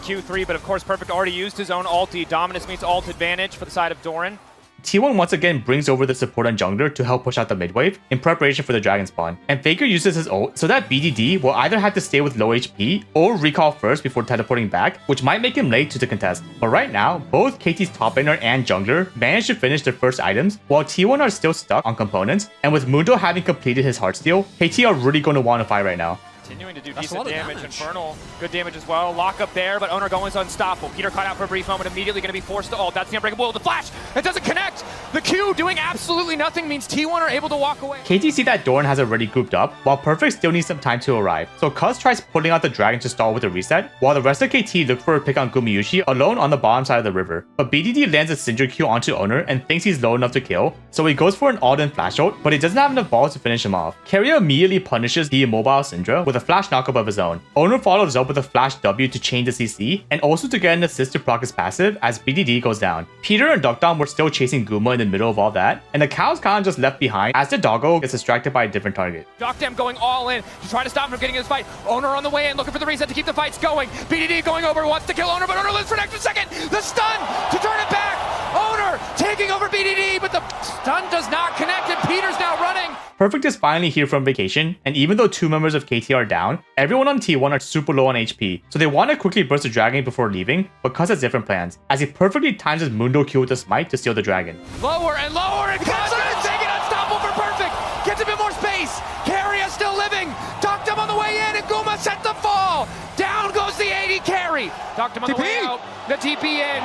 Q3, but of course Perfect already used his own ulti. Dominance means ult advantage for the side of Doran. T1 once again brings over the support on jungler to help push out the mid wave in preparation for the dragon spawn, and Faker uses his ult so that BDD will either have to stay with low HP or recall first before teleporting back, which might make him late to the contest. But right now, both KT's top laner and jungler managed to finish their first items, while T1 are still stuck on components, and with Mundo having completed his heartsteal, KT are really going to want to fight right now. Continuing to do decent damage. Infernal, good damage as well. Lock up there, but Owner going is unstoppable. Peter caught out for a brief moment, immediately going to be forced to ult. That's the unbreakable. The flash, it doesn't connect. The Q doing absolutely nothing means T1 are able to walk away. KT see that Doran has already grouped up, while Perfect still needs some time to arrive. So Cuz tries pulling out the dragon to stall with a reset, while the rest of KT look for a pick on Gumayushi alone on the bottom side of the river. But BDD lands a Syndra Q onto Owner and thinks he's low enough to kill, so he goes for an all-in flash ult, but he doesn't have enough balls to finish him off. Keria immediately punishes the immobile Syndra with a flash knockup of his own. Owner follows up with a flash W to chain the CC, and also to get an assist to proc his passive as BDD goes down. Peter and Dokdam were still chasing Guma in the middle of all that, and the cow's kind of just left behind as the doggo gets distracted by a different target. Dokdam going all in to try to stop him from getting his fight. Owner on the way in, looking for the reset to keep the fights going. BDD going over, wants to kill Owner, but Owner lives for an extra second. The stun to turn it back. Owner taking over BDD, but the stun does not connect, and Peter's now running. Perfect is finally here from vacation, and even though 2 members of KT are down, everyone on T1 are super low on HP, so they want to quickly burst the dragon before leaving, but Cuz has different plans, as he perfectly times his Mundo Q with the smite to steal the dragon. Lower and lower, and Cuz is taking unstoppable for Perfect. Gets a bit more space. Keria still living. Dokdam on the way in, and Guma set the fall. Down goes the AD carry. Dokdam on the way out. The TP in.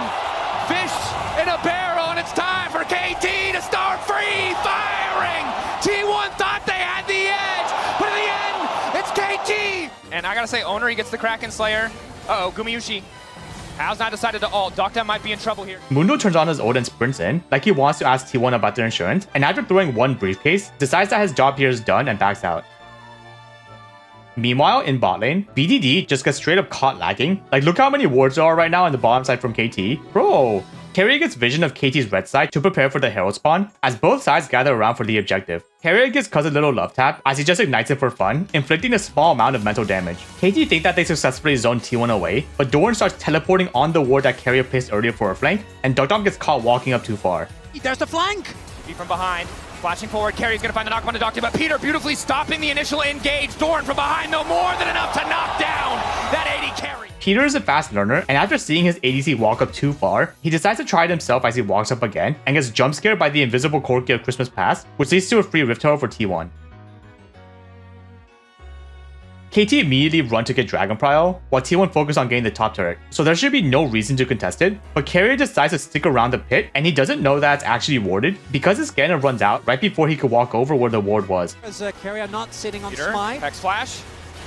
Fish in a barrel, and it's time for KT to start free firing. T1 thought they had the edge, but in the end, it's KT. And I gotta say, Owner, he gets the Kraken Slayer. Uh-oh, Gumayushi. Hal's not decided to ult. Dokdam might be in trouble here. Mundo turns on his ult and sprints in, like he wants to ask T1 about their insurance, and after throwing 1 briefcase, decides that his job here is done and backs out. Meanwhile, in bot lane, BDD just gets straight up caught lagging. Like, look how many wards there are right now on the bottom side from KT. Bro, Carrier gets vision of KT's red side to prepare for the Herald spawn, as both sides gather around for the objective. Carrier gives Cuz a little love tap as he just ignites it for fun, inflicting a small amount of mental damage. KT think that they successfully zone T1 away, but Doran starts teleporting on the ward that Carrier placed earlier for a flank, and Dogdom gets caught walking up too far. There's the flank. Be from behind. Flashing forward, Carrier's gonna find the knock on the Doctor, but Peter beautifully stopping the initial engage. Doran from behind, though, more than enough to knock down that AD carry. Peter is a fast learner, and after seeing his ADC walk up too far, he decides to try it himself as he walks up again, and gets jump scared by the invisible Corki of Christmas Past, which leads to a free Rift Herald for T1. KT immediately run to get Dragon Prial, while T1 focus on getting the top turret, so there should be no reason to contest it, but Carrier decides to stick around the pit, and he doesn't know that it's actually warded, because his scanner runs out right before he could walk over where the ward was. As Carrier not sitting on Peter, Smite. Hex Flash,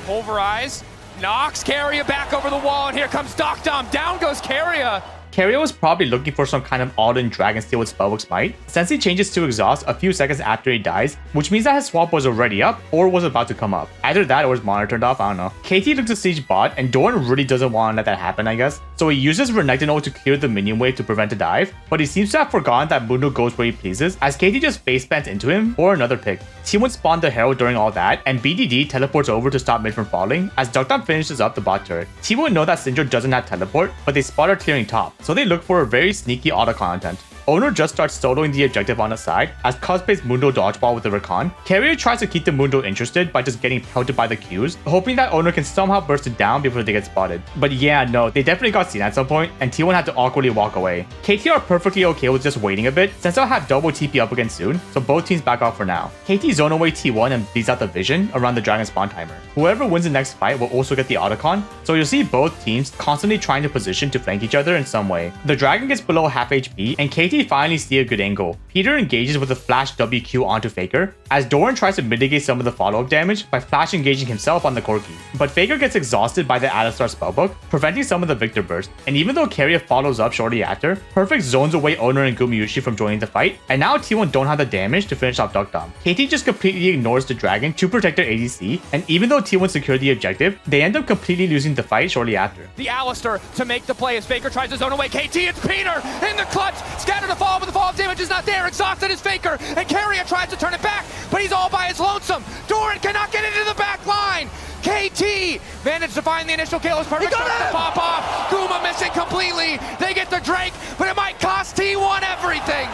Pulverize, knocks Carrier back over the wall, and here comes Docdom. Down goes Carrier. Carrier was probably looking for some kind of all-in Dragon Steel with Spellbook Smite, since he changes to Exhaust a few seconds after he dies, which means that his swap was already up or was about to come up. Either that or his monitor turned off, I don't know. KT looks to siege bot, and Doran really doesn't want to let that happen, I guess. So he uses Renekton ult to clear the minion wave to prevent a dive, but he seems to have forgotten that Mundo goes where he pleases, as KT just face plants into him for another pick. T1 spawned the Herald during all that, and BDD teleports over to stop mid from falling, as Dogdom finishes up the bot turret. T1 know that Syndra doesn't have teleport, but they spot her clearing top, so they look for a very sneaky auto content. Owner just starts soloing the objective on the side as Cuz plays Mundo dodgeball with the Rakan. Carrier tries to keep the Mundo interested by just getting pelted by the Qs, hoping that Owner can somehow burst it down before they get spotted. But yeah, no, they definitely got seen at some point, and T1 had to awkwardly walk away. KT are perfectly okay with just waiting a bit, since they'll have double TP up again soon, so both teams back off for now. KT zone away T1 and bleeds out the vision around the Dragon spawn timer. Whoever wins the next fight will also get the autocon, so you'll see both teams constantly trying to position to flank each other in some way. The Dragon gets below half HP, and KT finally see a good angle. Peter engages with a flash WQ onto Faker, as Doran tries to mitigate some of the follow-up damage by flash engaging himself on the Corki. But Faker gets exhausted by the Alistar spellbook, preventing some of the Victor burst, and even though Carrier follows up shortly after, Perfect zones away Owner and Gumayushi from joining the fight, and now T1 don't have the damage to finish off Dogdom. KT just completely ignores the Dragon to protect their ADC, and even though T1 secured the objective, they end up completely losing the fight shortly after. The Alistar to make the play as Faker tries to zone away KT. It's Peter in the clutch. Scatter the fall, but the fall damage is not there. Exhausted is Faker, and Carrier tries to turn it back, but he's all by his lonesome. Doran cannot get into the back line. KT managed to find the initial kill. It's perfect shot to pop off. Guma missing completely. They get the Drake, but it might cost T1 everything.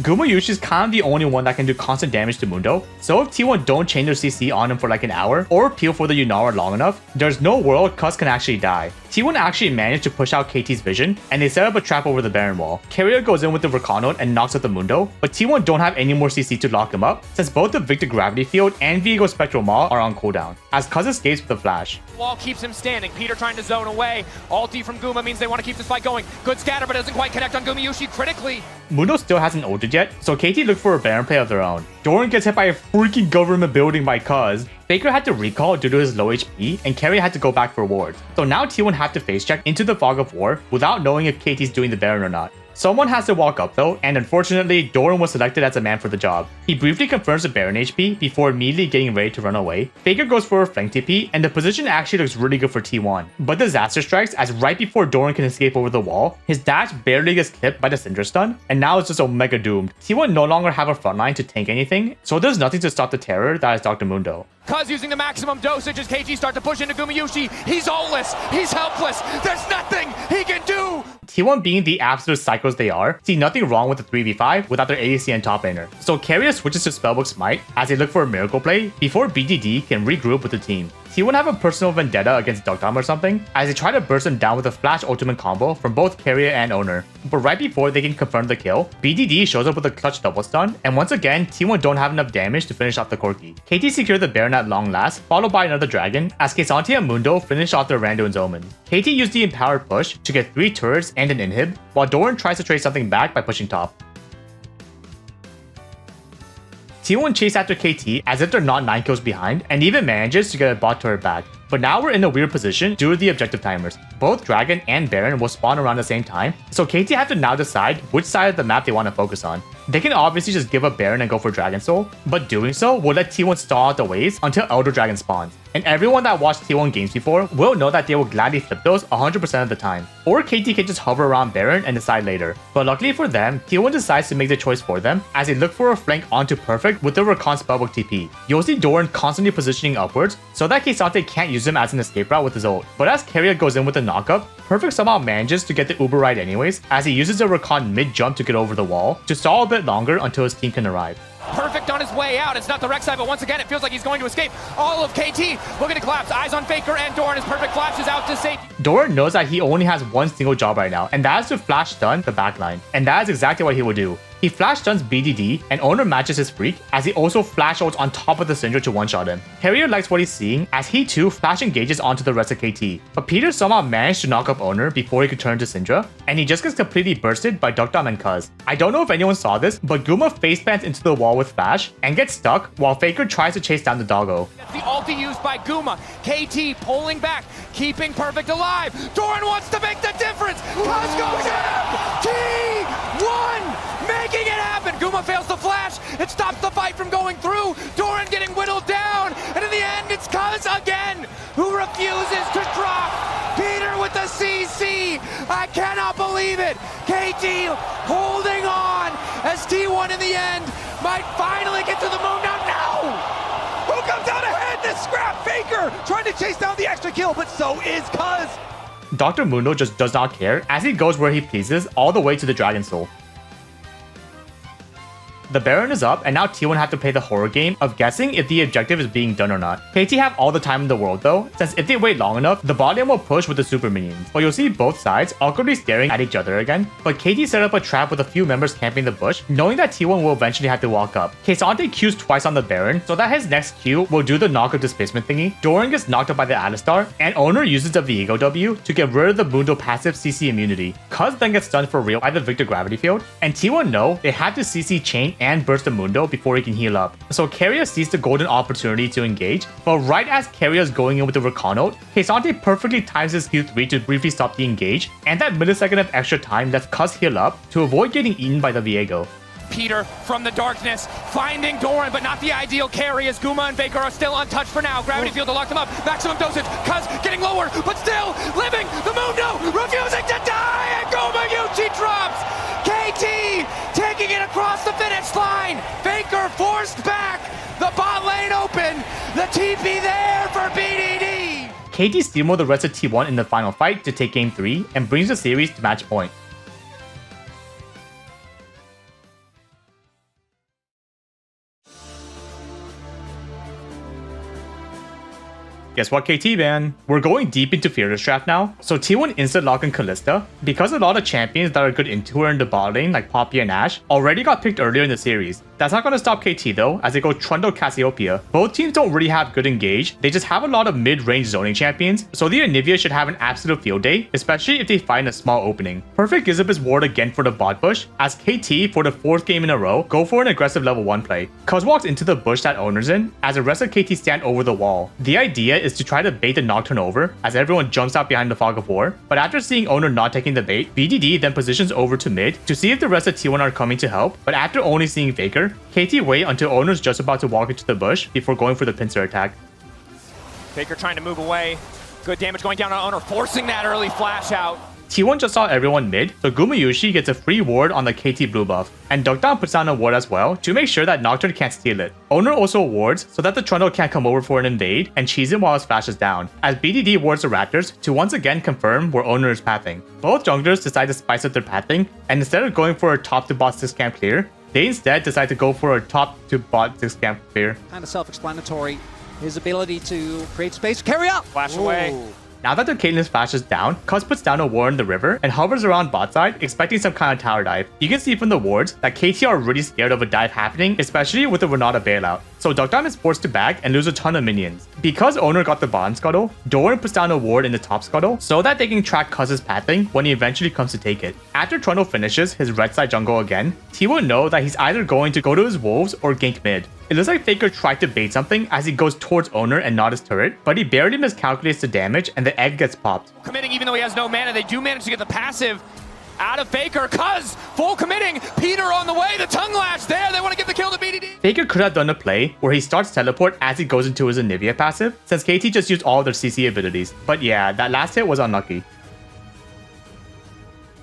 Gumayushi is kind of the only one that can do constant damage to Mundo, so if T1 don't chain their CC on him for like an hour, or peel for the Yunara long enough, there's no world Cuz can actually die. T1 actually managed to push out KT's vision, and they set up a trap over the Baron wall. Carrier goes in with the Rakan ult and knocks out the Mundo, but T1 don't have any more CC to lock him up, since both the Victor Gravity Field and Viego Spectral Maw are on cooldown, as Cuz escapes with a flash. Wall keeps him standing. Peter trying to zone away. Ulti from Guma means they want to keep this fight going. Good scatter, but doesn't quite connect on Gumayushi critically. Mundo still hasn't ulted yet, so KT look for a Baron play of their own. Doran gets hit by a freaking government building by Cuz. Faker had to recall due to his low HP, and Carrier had to go back for wards. So now T1 have to face check into the fog of war without knowing if KT's doing the Baron or not. Someone has to walk up though, and unfortunately, Doran was selected as a man for the job. He briefly confirms the Baron HP before immediately getting ready to run away. Faker goes for a flank TP, and the position actually looks really good for T1. But disaster strikes as right before Doran can escape over the wall, his dash barely gets clipped by the Syndra stun, and now it's just Omega doomed. T1 no longer have a frontline to tank anything, so there's nothing to stop the terror that is Dr. Mundo. Cuz using the maximum dosage as KT start to push into Gumayushi. He's ultless, he's helpless, there's nothing he can do! T1 being the absolute psychos they are, see nothing wrong with the 3v5 without their ADC and top laner. So Carrier switches to Spellbook Smite as they look for a miracle play before BDD can regroup with the team. T1 have a personal vendetta against Dogdom or something, as they try to burst him down with a flash ultimate combo from both Carrier and Owner. But right before they can confirm the kill, BDD shows up with a clutch double stun, and once again, T1 don't have enough damage to finish off the Corki. KT secure the Baron at long last, followed by another Dragon, as K'Sante and Mundo finish off their Rando and Omen. KT used the empowered push to get 3 turrets and an inhib, while Doran tries to trade something back by pushing top. T1 chase after KT as if they're not 9 kills behind, and even manages to get a bot turret back. But now we're in a weird position due to the objective timers. Both Dragon and Baron will spawn around the same time, so KT have to now decide which side of the map they want to focus on. They can obviously just give up Baron and go for Dragon Soul, but doing so will let T1 stall out the waves until Elder Dragon spawns. And everyone that watched T1 games before will know that they will gladly flip those 100% of the time. Or KT can just hover around Baron and decide later. But luckily for them, T1 decides to make the choice for them as they look for a flank onto Perfect with the Rakan spellbook TP. You'll see Doran constantly positioning upwards so that Kesante can't use him as an escape route with his ult. But as Keria goes in with the knockup, Perfect somehow manages to get the Uber ride anyways as he uses a Rakan mid-jump to get over the wall to stall a bit longer until his team can arrive. Perfect on his way out. It's not the Rek'Sai, but once again, it feels like he's going to escape. All of KT looking to collapse. Eyes on Faker and Doran as Perfect flashes out to safety. Doran knows that he only has one single job right now, and that is to flash stun the backline. And that is exactly what he will do. He flash stuns BDD, and Owner matches his freak as he also flash ults on top of the Syndra to one-shot him. Carrier likes what he's seeing as he too flash engages onto the rest of KT. But Peter somehow managed to knock up Owner before he could turn to Syndra, and he just gets completely bursted by Dukdam and Kuz. I don't know if anyone saw this, but Guma faceplants into the wall with flash and gets stuck while Faker tries to chase down the doggo. The ulti used by Guma. KT pulling back, keeping Perfect alive. Doran wants to make the difference. Kuz goes in. T1 making it happen. Guma fails to flash. It stops the fight from going through. Doran getting whittled down. And in the end, it's Kuz again who refuses to drop. Peter with the CC. I cannot believe it. KT holding on as T1 in the end might finally get to the moon. Now, no! Who comes out ahead? The scrap Faker trying to chase down the extra kill, but so is Kuz. Dr. Mundo just does not care as he goes where he pleases all the way to the Dragon Soul. The Baron is up, and now T1 have to play the horror game of guessing if the objective is being done or not. KT have all the time in the world though, since if they wait long enough, the bot lane will push with the super minions. But you'll see both sides awkwardly staring at each other again. But KT set up a trap with a few members camping the bush, knowing that T1 will eventually have to walk up. Kesante Qs twice on the Baron, so that his next Q will do the knockup displacement thingy. Doran gets knocked up by the Alistar, and Owner uses the Viego W to get rid of the Mundo passive CC immunity. Kuz then gets stunned for real by the Victor Gravity Field, and T1 know they have to CC chain and burst the Mundo before he can heal up. So Keria sees the golden opportunity to engage, but right as Keria is going in with the Rakan ult, Kesante perfectly times his Q3 to briefly stop the engage, and that millisecond of extra time lets Kuz heal up to avoid getting eaten by the Viego. Peter from the darkness, finding Doran, but not the ideal carry as Guma and Faker are still untouched for now. Gravity Field to lock them up. Maximum dosage. Kuz getting lower, but still living. The Mundo refusing to die, and Guma Yuchi drops. KT taking it across the finish line. Faker forced back. The bot lane open. The TP there for BDD. KT steamrolled the rest of T1 in the final fight to take game 3 and brings the series to match point. Guess what, KT man? We're going deep into Fearless Draft now, so T1 instant lock in Kalista because a lot of champions that are good into her in the bot lane like Poppy and Ashe already got picked earlier in the series. That's not going to stop KT though, as they go Trundle Cassiopeia. Both teams don't really have good engage, they just have a lot of mid-range zoning champions, so the Anivia should have an absolute field day, especially if they find a small opening. Perfect gives up his ward again for the bot push, as KT for the 4th game in a row go for an aggressive level 1 play. Kuz walks into the bush that Owner's in, as the rest of KT stand over the wall. The idea is to try to bait the Nocturne over, as everyone jumps out behind the Fog of War, but after seeing Owner not taking the bait, BDD then positions over to mid to see if the rest of T1 are coming to help, but after only seeing Faker, KT wait until Owner's just about to walk into the bush before going for the pincer attack. Faker trying to move away. Good damage going down on Owner, forcing that early flash out. T1 just saw everyone mid, so Gumayushi gets a free ward on the KT blue buff, and Dukdam puts down a ward as well to make sure that Nocturne can't steal it. Owner also wards so that the Trundle can't come over for an invade and cheese him while his flash is down, as BDD wards the Raptors to once again confirm where Owner is pathing. Both junglers decide to spice up their pathing, and instead of going for a top to bot 6 camp clear, they instead decide to go for a top to bot 6 camp clear. Kind of self-explanatory. His ability to create space. Carry up! Flash away. Now that the Caitlyn's flash is down, Kuz puts down a ward in the river and hovers around bot side, expecting some kind of tower dive. You can see from the wards that KT are really scared of a dive happening, especially with the Renata bailout. So Dukdam is forced to back and lose a ton of minions. Because Owner got the bottom scuttle, Doran puts down a ward in the top scuttle so that they can track Kuz's pathing when he eventually comes to take it. After Trundle finishes his red side jungle again, T will know that he's either going to go to his wolves or gank mid. It looks like Faker tried to bait something as he goes towards Owner and not his turret, but he barely miscalculates the damage and the egg gets popped. Committing even though he has no mana, they do manage to get the passive out of Faker, cuz full committing, Peter on the way, the tongue lash there, they want to give the kill to BDD. Faker could have done a play where he starts teleport as he goes into his Anivia passive, since KT just used all their CC abilities. But yeah, that last hit was unlucky.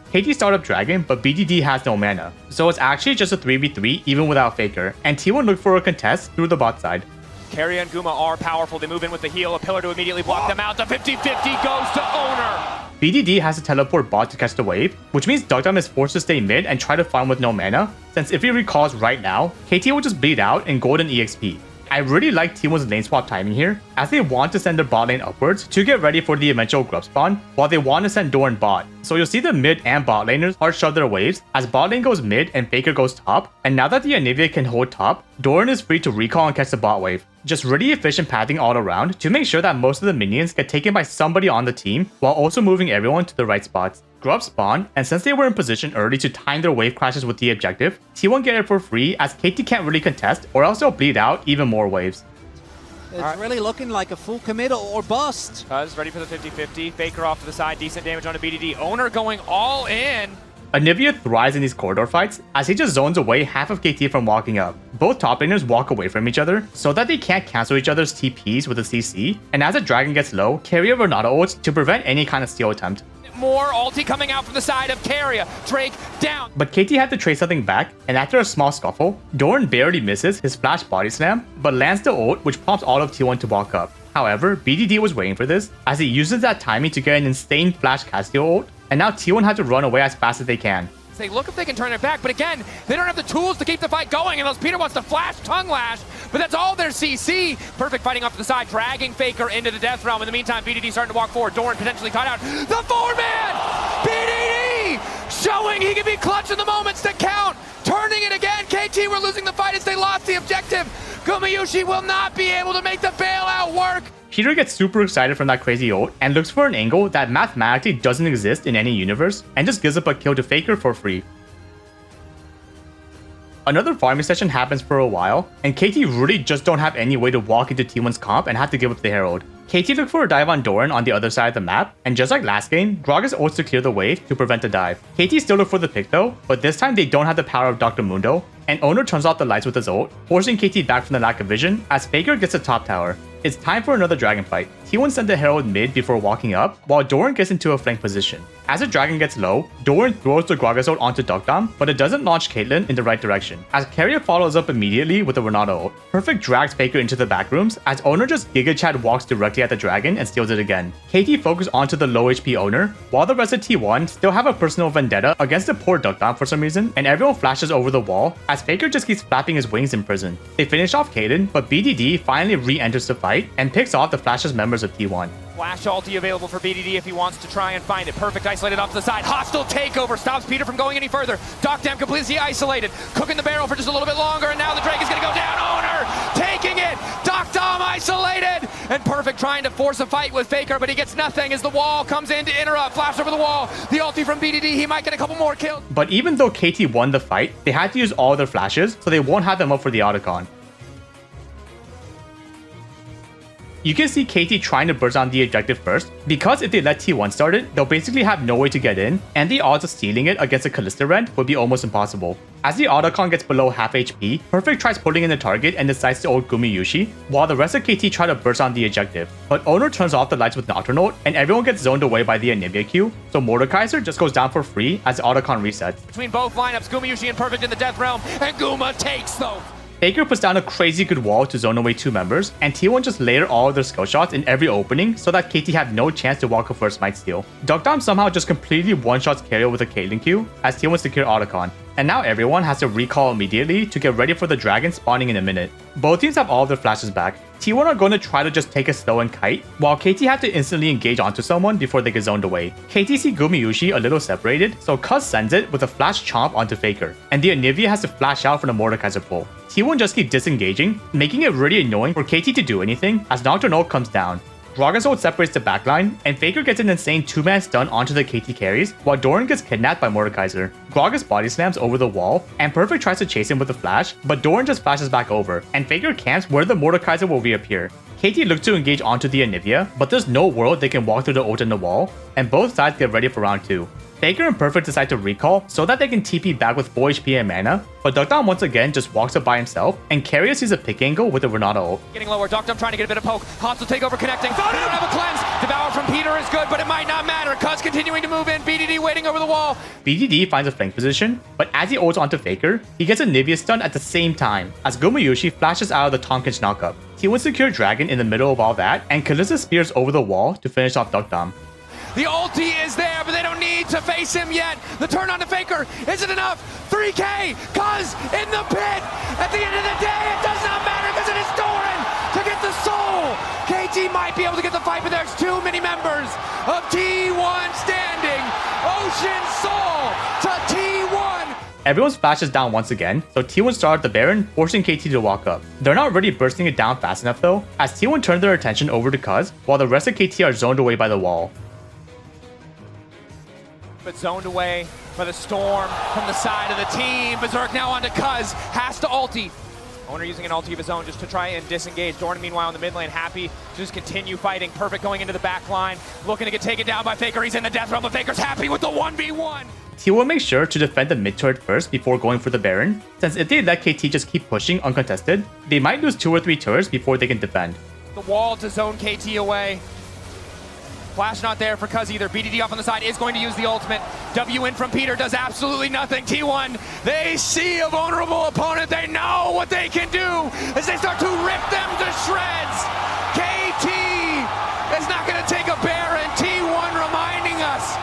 KT started up Dragon, but BDD has no mana, so it's actually just a 3v3 even without Faker, and T1 looked for a contest through the bot side. Keria and Guma are powerful, they move in with the heal, a pillar to immediately block them out, the 50-50 goes to Owner. BDD has to teleport bot to catch the wave, which means Dugdam is forced to stay mid and try to farm with no mana, since if he recalls right now, KT will just bleed out and golden EXP. I really like T1's lane swap timing here, as they want to send their bot lane upwards to get ready for the eventual grub spawn, while they want to send Doran bot. So you'll see the mid and bot laners hard shove their waves as bot lane goes mid and Faker goes top, and now that the Anivia can hold top, Doran is free to recall and catch the bot wave. Just really efficient pathing all around to make sure that most of the minions get taken by somebody on the team, while also moving everyone to the right spots. Grub spawn, and since they were in position early to time their wave crashes with the objective, T1 get it for free as KT can't really contest or else they'll bleed out even more waves. It's really looking like a full commit or bust. Cuz ready for the 50-50, Faker off to the side, decent damage on a BDD, Owner going all in. Anivia thrives in these corridor fights as he just zones away half of KT from walking up. Both top laners walk away from each other so that they can't cancel each other's TPs with a CC, and as a dragon gets low, Keria Renata ults to prevent any kind of steal attempt. More ulti coming out from the side of Keria, Drake down. But KT had to trade something back, and after a small scuffle, Doran barely misses his flash body slam, but lands the ult which prompts all of T1 to walk up. However, BDD was waiting for this, as he uses that timing to get an insane flash Castillo ult, and now T1 had to run away as fast as they can. They look if they can turn it back, but again, they don't have the tools to keep the fight going unless Peter wants to flash tongue lash, but that's all their CC. Perfect fighting off to the side, dragging Faker into the death realm. In the meantime, BDD starting to walk forward. Doran potentially caught out. The forward man! BDD! Showing he can be clutch in the moments that count. Turning it again. KT were losing the fight as they lost the objective. Gumayusi will not be able to make the bailout work. Peter gets super excited from that crazy ult and looks for an angle that mathematically doesn't exist in any universe and just gives up a kill to Faker for free. Another farming session happens for a while, and KT really just don't have any way to walk into T1's comp and have to give up the Herald. KT looked for a dive on Doran on the other side of the map, and just like last game, Gragas ults to clear the wave to prevent the dive. KT still looked for the pick though, but this time they don't have the power of Dr. Mundo, and Owner turns off the lights with his ult, forcing KT back from the lack of vision as Faker gets the top tower. It's time for another dragon fight. T1 sent the Herald mid before walking up, while Doran gets into a flank position. As the dragon gets low, Doran throws the Gragas ult onto Dugdam, but it doesn't launch Caitlyn in the right direction, as Keria follows up immediately with the Renata ult. Perfect drags Faker into the back rooms, as Owner just Giga Chad walks directly at the dragon and steals it again. KT focus onto the low HP Owner, while the rest of T1 still have a personal vendetta against the poor Dugdam for some reason, and everyone flashes over the wall, as Faker just keeps flapping his wings in prison. They finish off Caitlyn, but BDD finally re-enters the fight and picks off the Flash's members of T1. Flash ulti available for BDD if he wants to try and find it. Perfect isolated off to the side. Hostile takeover stops Peter from going any further. Dogdam completely isolated. Cooking the barrel for just a little bit longer, and now the Drake is going to go down. Owner taking it. Dogdam isolated. And Perfect trying to force a fight with Faker, but he gets nothing as the wall comes in to interrupt. Flash over the wall. The ulti from BDD. He might get a couple more kills. But even though KT won the fight, they had to use all their flashes, so they won't have them up for the autocon. You can see KT trying to burst on the objective first, because if they let T1 start it, they'll basically have no way to get in, and the odds of stealing it against a Kalista Rend would be almost impossible. As the autocon gets below half HP, Perfect tries pulling in the target and decides to ult Gumayusi, while the rest of KT try to burst on the objective. But Owner turns off the lights with Nocturne, and everyone gets zoned away by the Anivia Q, so Mordekaiser just goes down for free as the autocon resets. Between both lineups, Gumayusi and Perfect in the death realm, and Guma takes though. Faker puts down a crazy good wall to zone away two members, and T1 just layer all of their skill shots in every opening so that KT have no chance to walk a first might steal. Dugdam somehow just completely one-shots Keria with a Caitlyn Q as T1 secure autocon, and now everyone has to recall immediately to get ready for the dragon spawning in a minute. Both teams have all of their flashes back. T1 are going to try to just take a slow and kite, while KT have to instantly engage onto someone before they get zoned away. KT see Gumayusi a little separated, so Cuz sends it with a flash chomp onto Faker, and the Anivia has to flash out from the Mordekaiser pull. T1 just keep disengaging, making it really annoying for KT to do anything as Nocturne comes down. Gragas ult separates the backline, and Faker gets an insane 2-man stun onto the KT carries, while Doran gets kidnapped by Mordekaiser. Gragas body slams over the wall, and Perfect tries to chase him with a flash, but Doran just flashes back over, and Faker camps where the Mordekaiser will reappear. KT looks to engage onto the Anivia, but there's no world they can walk through the ult in the wall, and both sides get ready for round 2. Faker and Perfect decide to recall so that they can TP back with 4 HP and mana, but Duckdown once again just walks up by himself, and Carrier sees a pick angle with a Renata ult. Getting lower, Duckdown trying to get a bit of poke. Hans will take over connecting. They don't have a cleanse. Devour from Peter is good, but it might not matter. Cuz continuing to move in. BDD waiting over the wall. BDD finds a flank position, but as he ults onto Faker, he gets a Nivea stun at the same time, as Gumayushi flashes out of the Tonkin's knockup. He would secure Dragon in the middle of all that, and Kalista spears over the wall to finish off Duckdown. The ulti is there, but they don't need to face him yet. The turn on to Faker isn't enough. 3K, Cuz in the pit. At the end of the day, it does not matter because it is Doran to get the soul. KT might be able to get the fight, but there's too many members of T1 standing. Ocean Soul to T1. Everyone splashes down once again, so T1 started the Baron, forcing KT to walk up. They're not really bursting it down fast enough though, as T1 turn their attention over to Cuz, while the rest of KT are zoned away by the wall. But zoned away by the Storm from the side of the team. Berserk now onto Cuz, has to ulti. Owner using an ulti of his own just to try and disengage. Doran meanwhile in the mid lane, happy to just continue fighting. Perfect going into the back line, looking to get taken down by Faker. He's in the death realm, but Faker's happy with the 1v1. T1 makes sure to defend the mid turret first before going for the Baron, since if they let KT just keep pushing uncontested, they might lose 2 or 3 turrets before they can defend. The wall to zone KT away. Flash not there for Cuz either. BDD off on the side is going to use the ultimate. W in from Peter does absolutely nothing. T1, they see a vulnerable opponent. They know what they can do as they start to rip them to shreds. KT is not going to take a Baron. T1 reminding us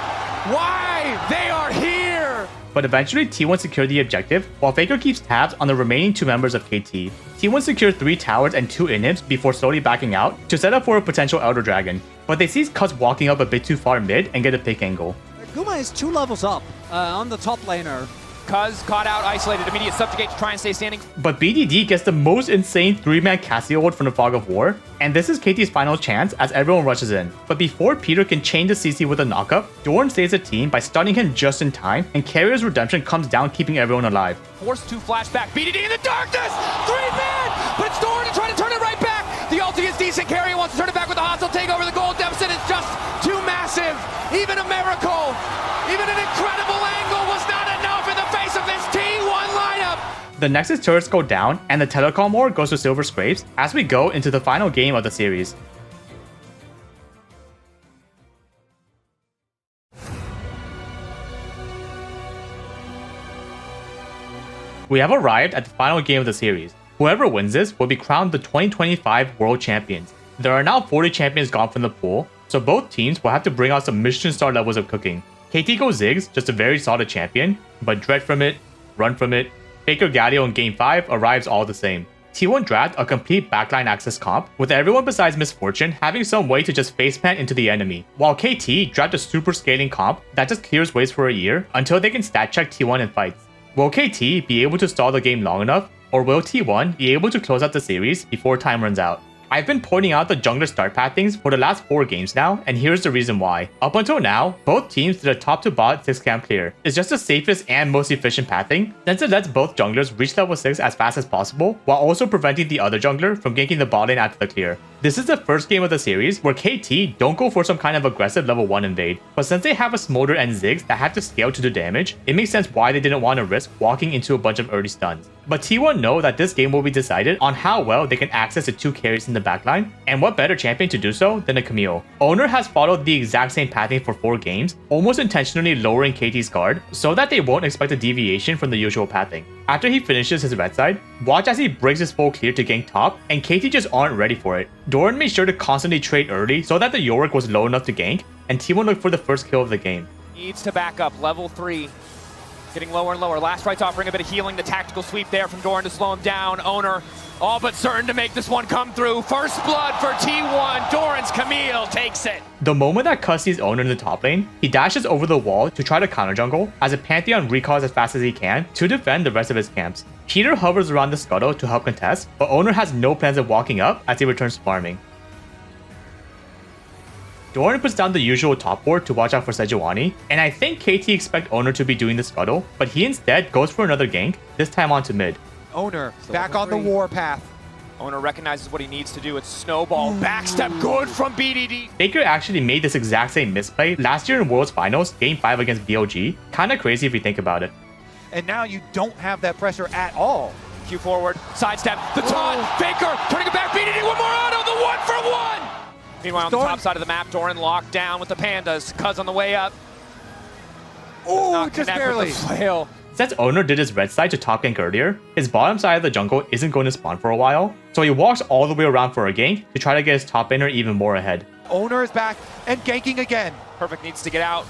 why they are here. But eventually T1 secure the objective, while Faker keeps tabs on the remaining 2 members of KT. T1 secure 3 towers and 2 inhibs before slowly backing out to set up for a potential Elder Dragon. But they see Cuz walking up a bit too far mid and get a pick angle. Guma is 2 levels up on the top laner. Cuz caught out, isolated, immediate subjugate to try and stay standing. But BDD gets the most insane 3-man Cassio ult from the Fog of War, and this is KT's final chance as everyone rushes in. But before Peter can chain the CC with a knockup, Doran saves the team by stunning him just in time, and Carrier's redemption comes down, keeping everyone alive. Forced to flash back, BDD in the darkness! 3-man! But it's Doran to try to turn it right back! The ulti is decent, Carrier wants to turn it back with the hostile takeover, the gold deficit is just too massive! Even a miracle, even an incredible angle was not enough in the face of this T1 lineup! The Nexus turrets go down, and the Telecom War goes to Silver Scrapes as we go into the final game of the series. We have arrived at the final game of the series. Whoever wins this will be crowned the 2025 World Champions. There are now 40 champions gone from the pool, so both teams will have to bring out some Michelin star levels of cooking. KT goes Ziggs, just a very solid champion, but Dread from it, Run from it, Faker Galio in Game 5 arrives all the same. T1 dragged a complete backline access comp, with everyone besides Misfortune having some way to just faceplant into the enemy, while KT dragged a super scaling comp that just clears waves for a year until they can stat check T1 in fights. Will KT be able to stall the game long enough, or will T1 be able to close out the series before time runs out? I've been pointing out the jungler start path things for the last 4 games now, and here's the reason why. Up until now, both teams did a top to bot 6 camp clear. It's just the safest and most efficient pathing, since it lets both junglers reach level 6 as fast as possible, while also preventing the other jungler from ganking the bot lane after the clear. This is the first game of the series where KT don't go for some kind of aggressive level 1 invade, but since they have a Smolder and Ziggs that have to scale to do damage, it makes sense why they didn't want to risk walking into a bunch of early stuns. But T1 know that this game will be decided on how well they can access the 2 carries in the backline, and what better champion to do so than a Camille. Owner has followed the exact same pathing for 4 games, almost intentionally lowering KT's guard so that they won't expect a deviation from the usual pathing. After he finishes his red side, watch as he breaks his full clear to gank top, and KT just aren't ready for it. Doran made sure to constantly trade early so that the Yorick was low enough to gank, and T1 looked for the first kill of the game. Needs to back up, level 3. Getting lower and lower. Last Right's offering a bit of healing. The tactical sweep there from Doran to slow him down. Owner all but certain to make this one come through. First blood for T1. Doran's Camille takes it. The moment that Cuz sees Owner in the top lane, he dashes over the wall to try to counter jungle as a Pantheon recalls as fast as he can to defend the rest of his camps. Peter hovers around the scuttle to help contest, but Owner has no plans of walking up as he returns to farming. Doran puts down the usual top ward to watch out for Sejuani, and I think KT expect Owner to be doing the scuttle, but he instead goes for another gank, this time onto mid. Owner back on the war path. Owner recognizes what he needs to do. It's snowball. Backstep good from BDD. Faker actually made this exact same misplay last year in Worlds Finals, Game 5 against BOG. Kinda crazy if you think about it. And now you don't have that pressure at all. Q forward, sidestep, the taunt, Faker, turning it back, BDD, one more auto, the 1-for-1! Meanwhile, on the top side of the map, Doran locked down with the Pandas. Cuz on the way up. Oh, just barely. With the flail. Since Owner did his red side to top gank earlier, his bottom side of the jungle isn't going to spawn for a while, so he walks all the way around for a gank to try to get his top laner even more ahead. Owner is back and ganking again. Perfect needs to get out.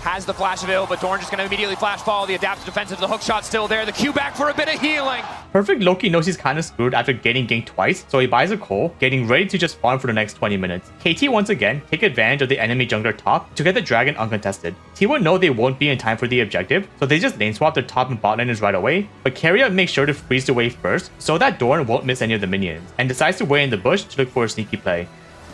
Has the flash of ill, but Doran just going to immediately flash follow. The adaptive defensive, the hook shot still there. The Q back for a bit of healing. Perfect Loki knows he's kind of screwed after getting ganked twice, so he buys a Cole, getting ready to just farm for the next 20 minutes. KT once again take advantage of the enemy jungler top to get the dragon uncontested. T1 know they won't be in time for the objective, so they just lane swap their top and bot laners right away, but Keria makes sure to freeze the wave first so that Doran won't miss any of the minions, and decides to wait in the bush to look for a sneaky play.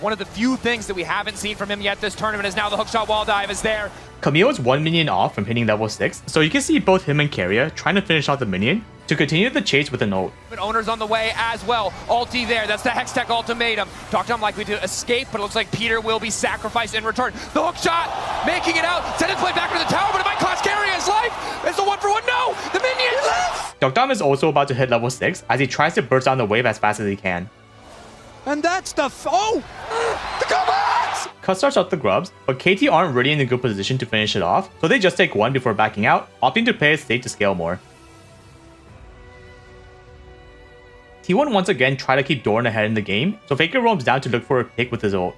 One of the few things that we haven't seen from him yet this tournament is now the hookshot wall dive is there. Camille's 1 minion off from hitting level 6, so you can see both him and Keria trying to finish off the minion to continue the chase with an ult. But Owner's on the way as well. Ulti there, that's the Hextech ultimatum. Dr. likely to escape, but it looks like Peter will be sacrificed in return. The hookshot, making it out, send it play back into the tower, but it might cost Keria's life. It's the 1-for-1, no! The minion lives! Dr. is also about to hit level 6 as he tries to burst down the wave as fast as he can. And that's the the comebacks! Cut starts out the grubs, but KT aren't really in a good position to finish it off, so they just take one before backing out, opting to play it safe to scale more. T1 once again try to keep Doran ahead in the game, so Faker roams down to look for a pick with his ult.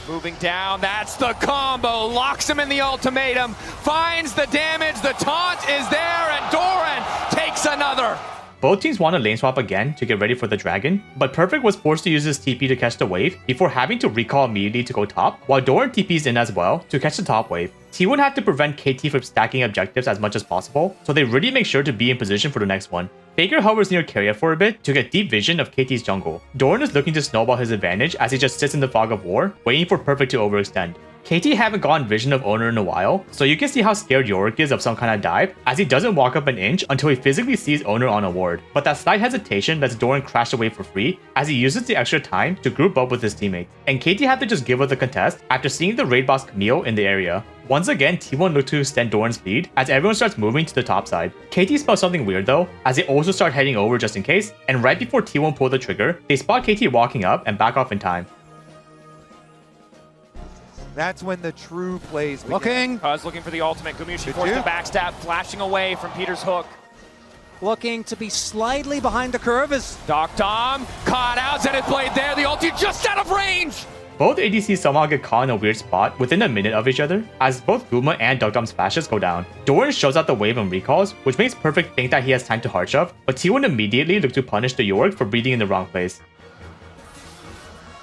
Moving down, that's the combo, locks him in the ultimatum, finds the damage, the taunt is there, and Doran takes another. Both teams want to lane swap again to get ready for the dragon, but Perfect was forced to use his TP to catch the wave before having to recall immediately to go top, while Doran TPs in as well to catch the top wave. T1 had to prevent KT from stacking objectives as much as possible, so they really make sure to be in position for the next one. Faker hovers near Keria for a bit to get deep vision of KT's jungle. Doran is looking to snowball his advantage as he just sits in the fog of war, waiting for Perfect to overextend. KT haven't gotten vision of Owner in a while, so you can see how scared Yorick is of some kind of dive, as he doesn't walk up an inch until he physically sees Owner on a ward. But that slight hesitation lets Doran crash away for free, as he uses the extra time to group up with his teammates. And KT had to just give up the contest after seeing the raid boss Camille in the area. Once again, T1 look to extend Doran's lead, as everyone starts moving to the top side. KT spot something weird though, as they also start heading over just in case, and right before T1 pull the trigger, they spot KT walking up and back off in time. That's when the true plays begin. Looking. Cuz looking for the ultimate. Gumayushi forced the backstab, flashing away from Peter's hook. Looking to be slightly behind the curve as Doc Dom caught out, Zenith Blade there, the ulti just out of range! Both ADCs somehow get caught in a weird spot within a minute of each other, as both Guma and Dugdom's flashes go down. Doran shows out the wave and recalls, which makes Perfect think that he has time to hard shove, but T1 immediately look to punish the Yorick for breathing in the wrong place.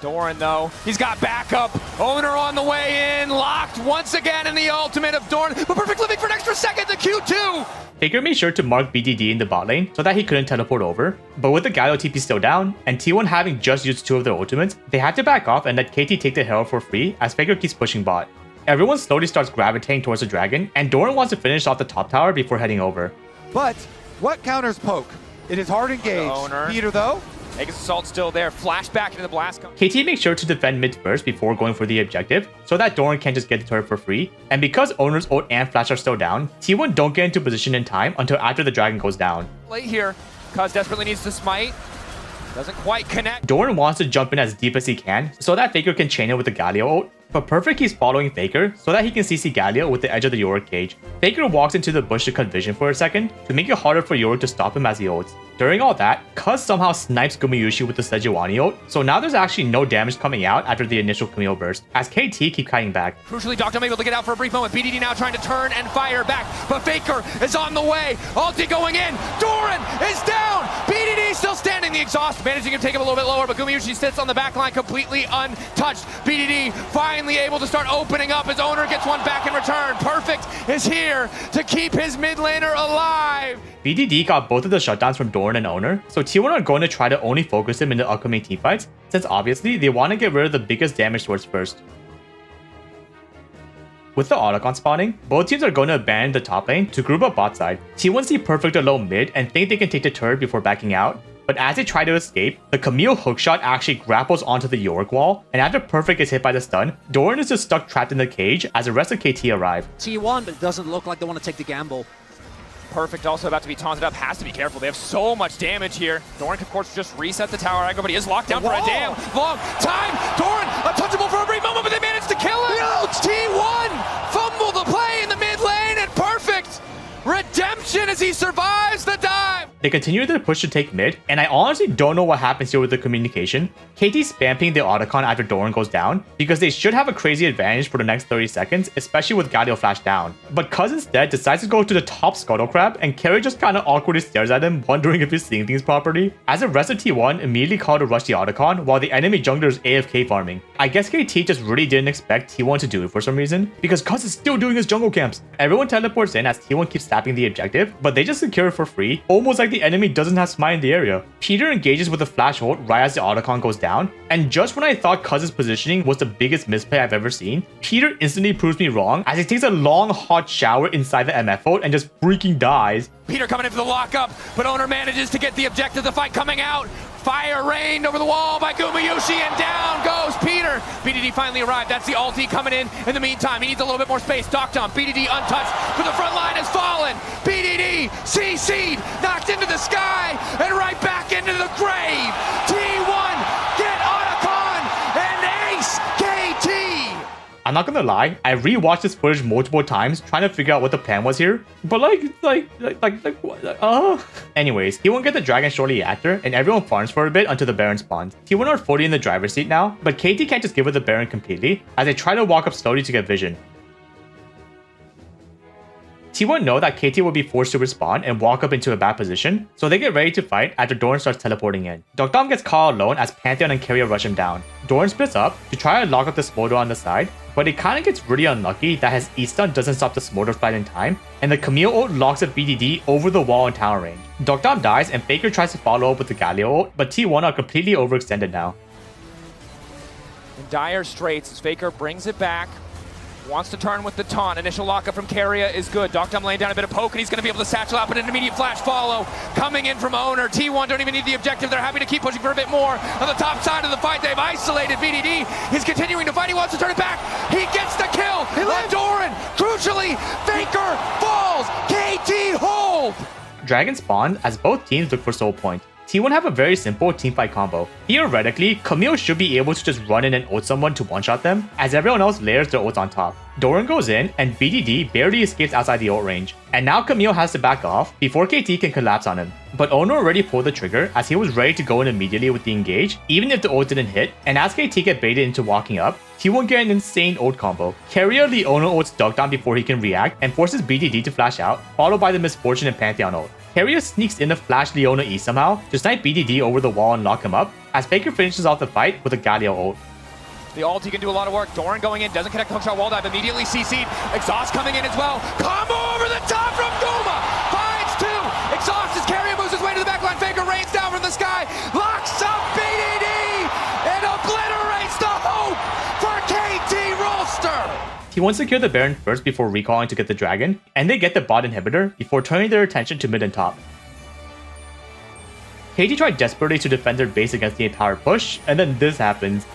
Doran though, he's got backup. Owner on the way in, locked once again in the ultimate of Doran, but Perfect living for an extra second, the Q2! Faker made sure to mark BDD in the bot lane so that he couldn't teleport over, but with the Galio TP still down, and T1 having just used 2 of their ultimates, they had to back off and let KT take the Herald for free as Faker keeps pushing bot. Everyone slowly starts gravitating towards the dragon, and Doran wants to finish off the top tower before heading over. But what counters poke? It is hard engaged. Owner. Peter though? Aegis Assault still there, flashback into the blast. KT makes sure to defend mid first before going for the objective, so that Doran can't just get the turret for free, and because Owner's ult and flash are still down, T1 don't get into position in time until after the dragon goes down. Late here, Cuz desperately needs to smite. Doesn't quite connect. Doran wants to jump in as deep as he can, so that Faker can chain it with the Galio ult, but Perfect keeps following Faker so that he can CC Galio with the edge of the Yorick cage. Faker walks into the bush to cut vision for a second to make it harder for Yorick to stop him as he ults. During all that, Cuz somehow snipes Gumayushi with the Sejuani ult, so now there's actually no damage coming out after the initial Camille burst, as KT keep kiting back. Crucially, Dr. able to get out for a brief moment. BDD now trying to turn and fire back, but Faker is on the way. Ulti going in. Doran is down. BDD still standing. The exhaust managing to take him a little bit lower, but Gumayushi sits on the back line completely untouched. BDD finally able to start opening up. His owner gets one back in return. Perfect is here to keep his mid laner alive. BDD got both of the shutdowns from Doran and Owner, so T1 are going to try to only focus him in the upcoming teamfights, since obviously they want to get rid of the biggest damage source first. With the Autocon spawning, both teams are going to abandon the top lane to group up bot side. T1 see Perfect alone mid and think they can take the turret before backing out, but as they try to escape, the Camille hookshot actually grapples onto the York wall, and after Perfect gets hit by the stun, Doran is just stuck trapped in the cage as the rest of KT arrive. T1, but it doesn't look like they want to take the gamble. Perfect also about to be taunted up, has to be careful. They have so much damage here. Doran can, of course, just reset the tower aggro, but he is locked down for a damn long time. Doran, untouchable for a brief moment, but they managed to kill him. No, T1 fumbled the play in the mid lane, and Perfect redemption as he survives the dive. They continue their push to take mid, and I honestly don't know what happens here with the communication. KT spamming the Otacon after Doran goes down, because they should have a crazy advantage for the next 30 seconds, especially with Galio flash down. But Cuz instead decides to go to the top Scuttle Crab, and Carry just kinda awkwardly stares at him, wondering if he's seeing things properly. As the rest of T1 immediately call to rush the Otacon, while the enemy jungler is AFK farming. I guess KT just really didn't expect T1 to do it for some reason, because Cuz is still doing his jungle camps. Everyone teleports in as T1 keeps tapping the objective, but they just secure it for free, almost like the enemy doesn't have smite in the area. Peter engages with a flash ult right as the Otacon goes down, and just when I thought Cuz's positioning was the biggest misplay I've ever seen, Peter instantly proves me wrong as he takes a long hot shower inside the MF ult and just freaking dies. Peter coming in for the lockup, but Owner manages to get the objective, the fight coming out. Fire rained over the wall by Gumayushi, and down goes Peter. BDD finally arrived. That's the ulti coming in the meantime. He needs a little bit more space. Doctom, BDD untouched, but the front line has fallen. BDD, CC'd, knocked into the sky, and right back into the grave. T1, get Otacon, and ace KT. I'm not gonna lie, I rewatched this footage multiple times trying to figure out what the plan was here, but Anyways, T1 get the dragon shortly after, and everyone farms for a bit until the Baron spawns. T1 are fully in the driver's seat now, but KT can't just give her the Baron completely, as they try to walk up slowly to get vision. T1 know that KT will be forced to respawn and walk up into a bad position, so they get ready to fight after Doran starts teleporting in. Doctom gets caught alone as Pantheon and Keria rush him down. Doran splits up to try to lock up the Smolder on the side, but it kinda gets really unlucky that his E-stun doesn't stop the Smolder flight in time, and the Camille ult locks a BDD over the wall in tower range. Doctom dies and Faker tries to follow up with the Galio ult, but T1 are completely overextended now. In dire straits as Faker brings it back. Wants to turn with the taunt. Initial lockup from Keria is good. Doctom laying down a bit of poke, and he's going to be able to satchel out, but an immediate flash follow coming in from Owner. T1 don't even need the objective. They're happy to keep pushing for a bit more. On the top side of the fight, they've isolated BDD. He's continuing to fight. He wants to turn it back. He gets the kill on Doran. Crucially, Faker falls. KT hold. Dragon spawned as both teams look for soul point. T1 have a very simple teamfight combo. Theoretically, Camille should be able to just run in and ult someone to one-shot them, as everyone else layers their ults on top. Doran goes in, and BDD barely escapes outside the ult range. And now Camille has to back off before KT can collapse on him. But Ono already pulled the trigger as he was ready to go in immediately with the engage, even if the ult didn't hit, and as KT get baited into walking up, T1 get an insane ult combo. Keria the Ono ults Doctom before he can react and forces BDD to flash out, followed by the Misfortune and Pantheon ult. Keria sneaks in the flash Leona E somehow to snipe BDD over the wall and lock him up, as Faker finishes off the fight with a Galio ult. The ulti can do a lot of work. Doran going in, doesn't connect hookshot wall dive, immediately CC'd. Exhaust coming in as well. Combo over the top from Guma! Finds two! Exhaust as Keria moves his way to the backline. Faker rains down from the sky, locks up BDD, and obliterates the hope for KT roster! T1 secure the Baron first before recalling to get the Dragon, and they get the bot inhibitor before turning their attention to mid and top. KT tried desperately to defend their base against the entire push, and then this happens.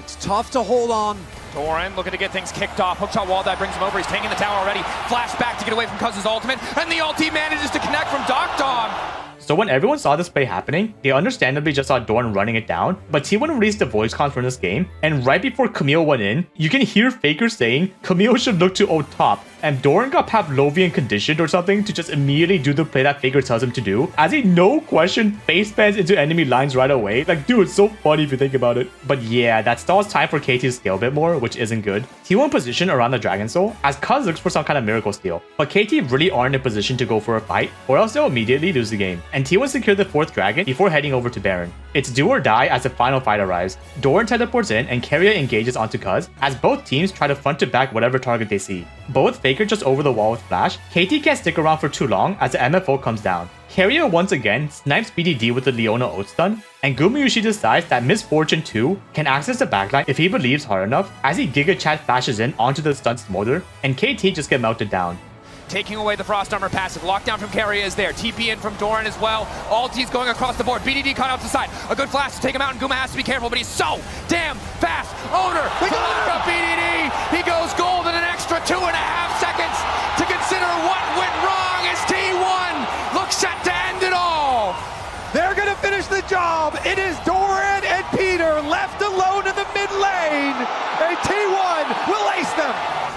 It's tough to hold on. Doran looking to get things kicked off. Hookshot wall dive brings him over. He's taking the tower already. Flash back to get away from Cuz's ultimate, and the ulti manages to connect from Doctom. So when everyone saw this play happening, they understandably just saw Doran running it down, but T1 released the voice comms from this game, and right before Camille went in, you can hear Faker saying Camille should look to ult top, and Doran got Pavlovian conditioned or something to just immediately do the play that Faker tells him to do, as he no question face spans into enemy lines right away. Like, dude, it's so funny if you think about it. But yeah, that stalls time for KT to scale a bit more, which isn't good. T1 position around the Dragon Soul, as Cuz looks for some kind of miracle steal, but KT really aren't in a position to go for a fight, or else they'll immediately lose the game, and T1 secured the 4th Dragon before heading over to Baron. It's do or die as the final fight arrives. Doran teleports in and Keria engages onto Cuz, as both teams try to front to back whatever target they see. But with Faker just over the wall with Flash, KT can't stick around for too long as the MFO comes down. Keria once again snipes BDD with the Leona ult stun, and Gumayushi decides that Misfortune 2 can access the backline if he believes hard enough, as he Giga Chat flashes in onto the stun Smolder, and KT just get melted down. taking away the Frost Armor passive. Lockdown from Carrier is there. TP in from Doran as well. Ulti's going across the board. BDD caught out to the side. A good flash to take him out, and Guma has to be careful, but he's so damn fast. Owner, from BDD. He goes gold in an extra 2.5 seconds to consider what went wrong as T1 looks set to end it all. They're going to finish the job. It is Doran and Peter left alone in the mid lane, and T1 will ace them.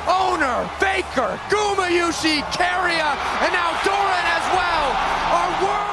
Owner, Faker, Guma Yushi, Carrier, and now Doran as well are world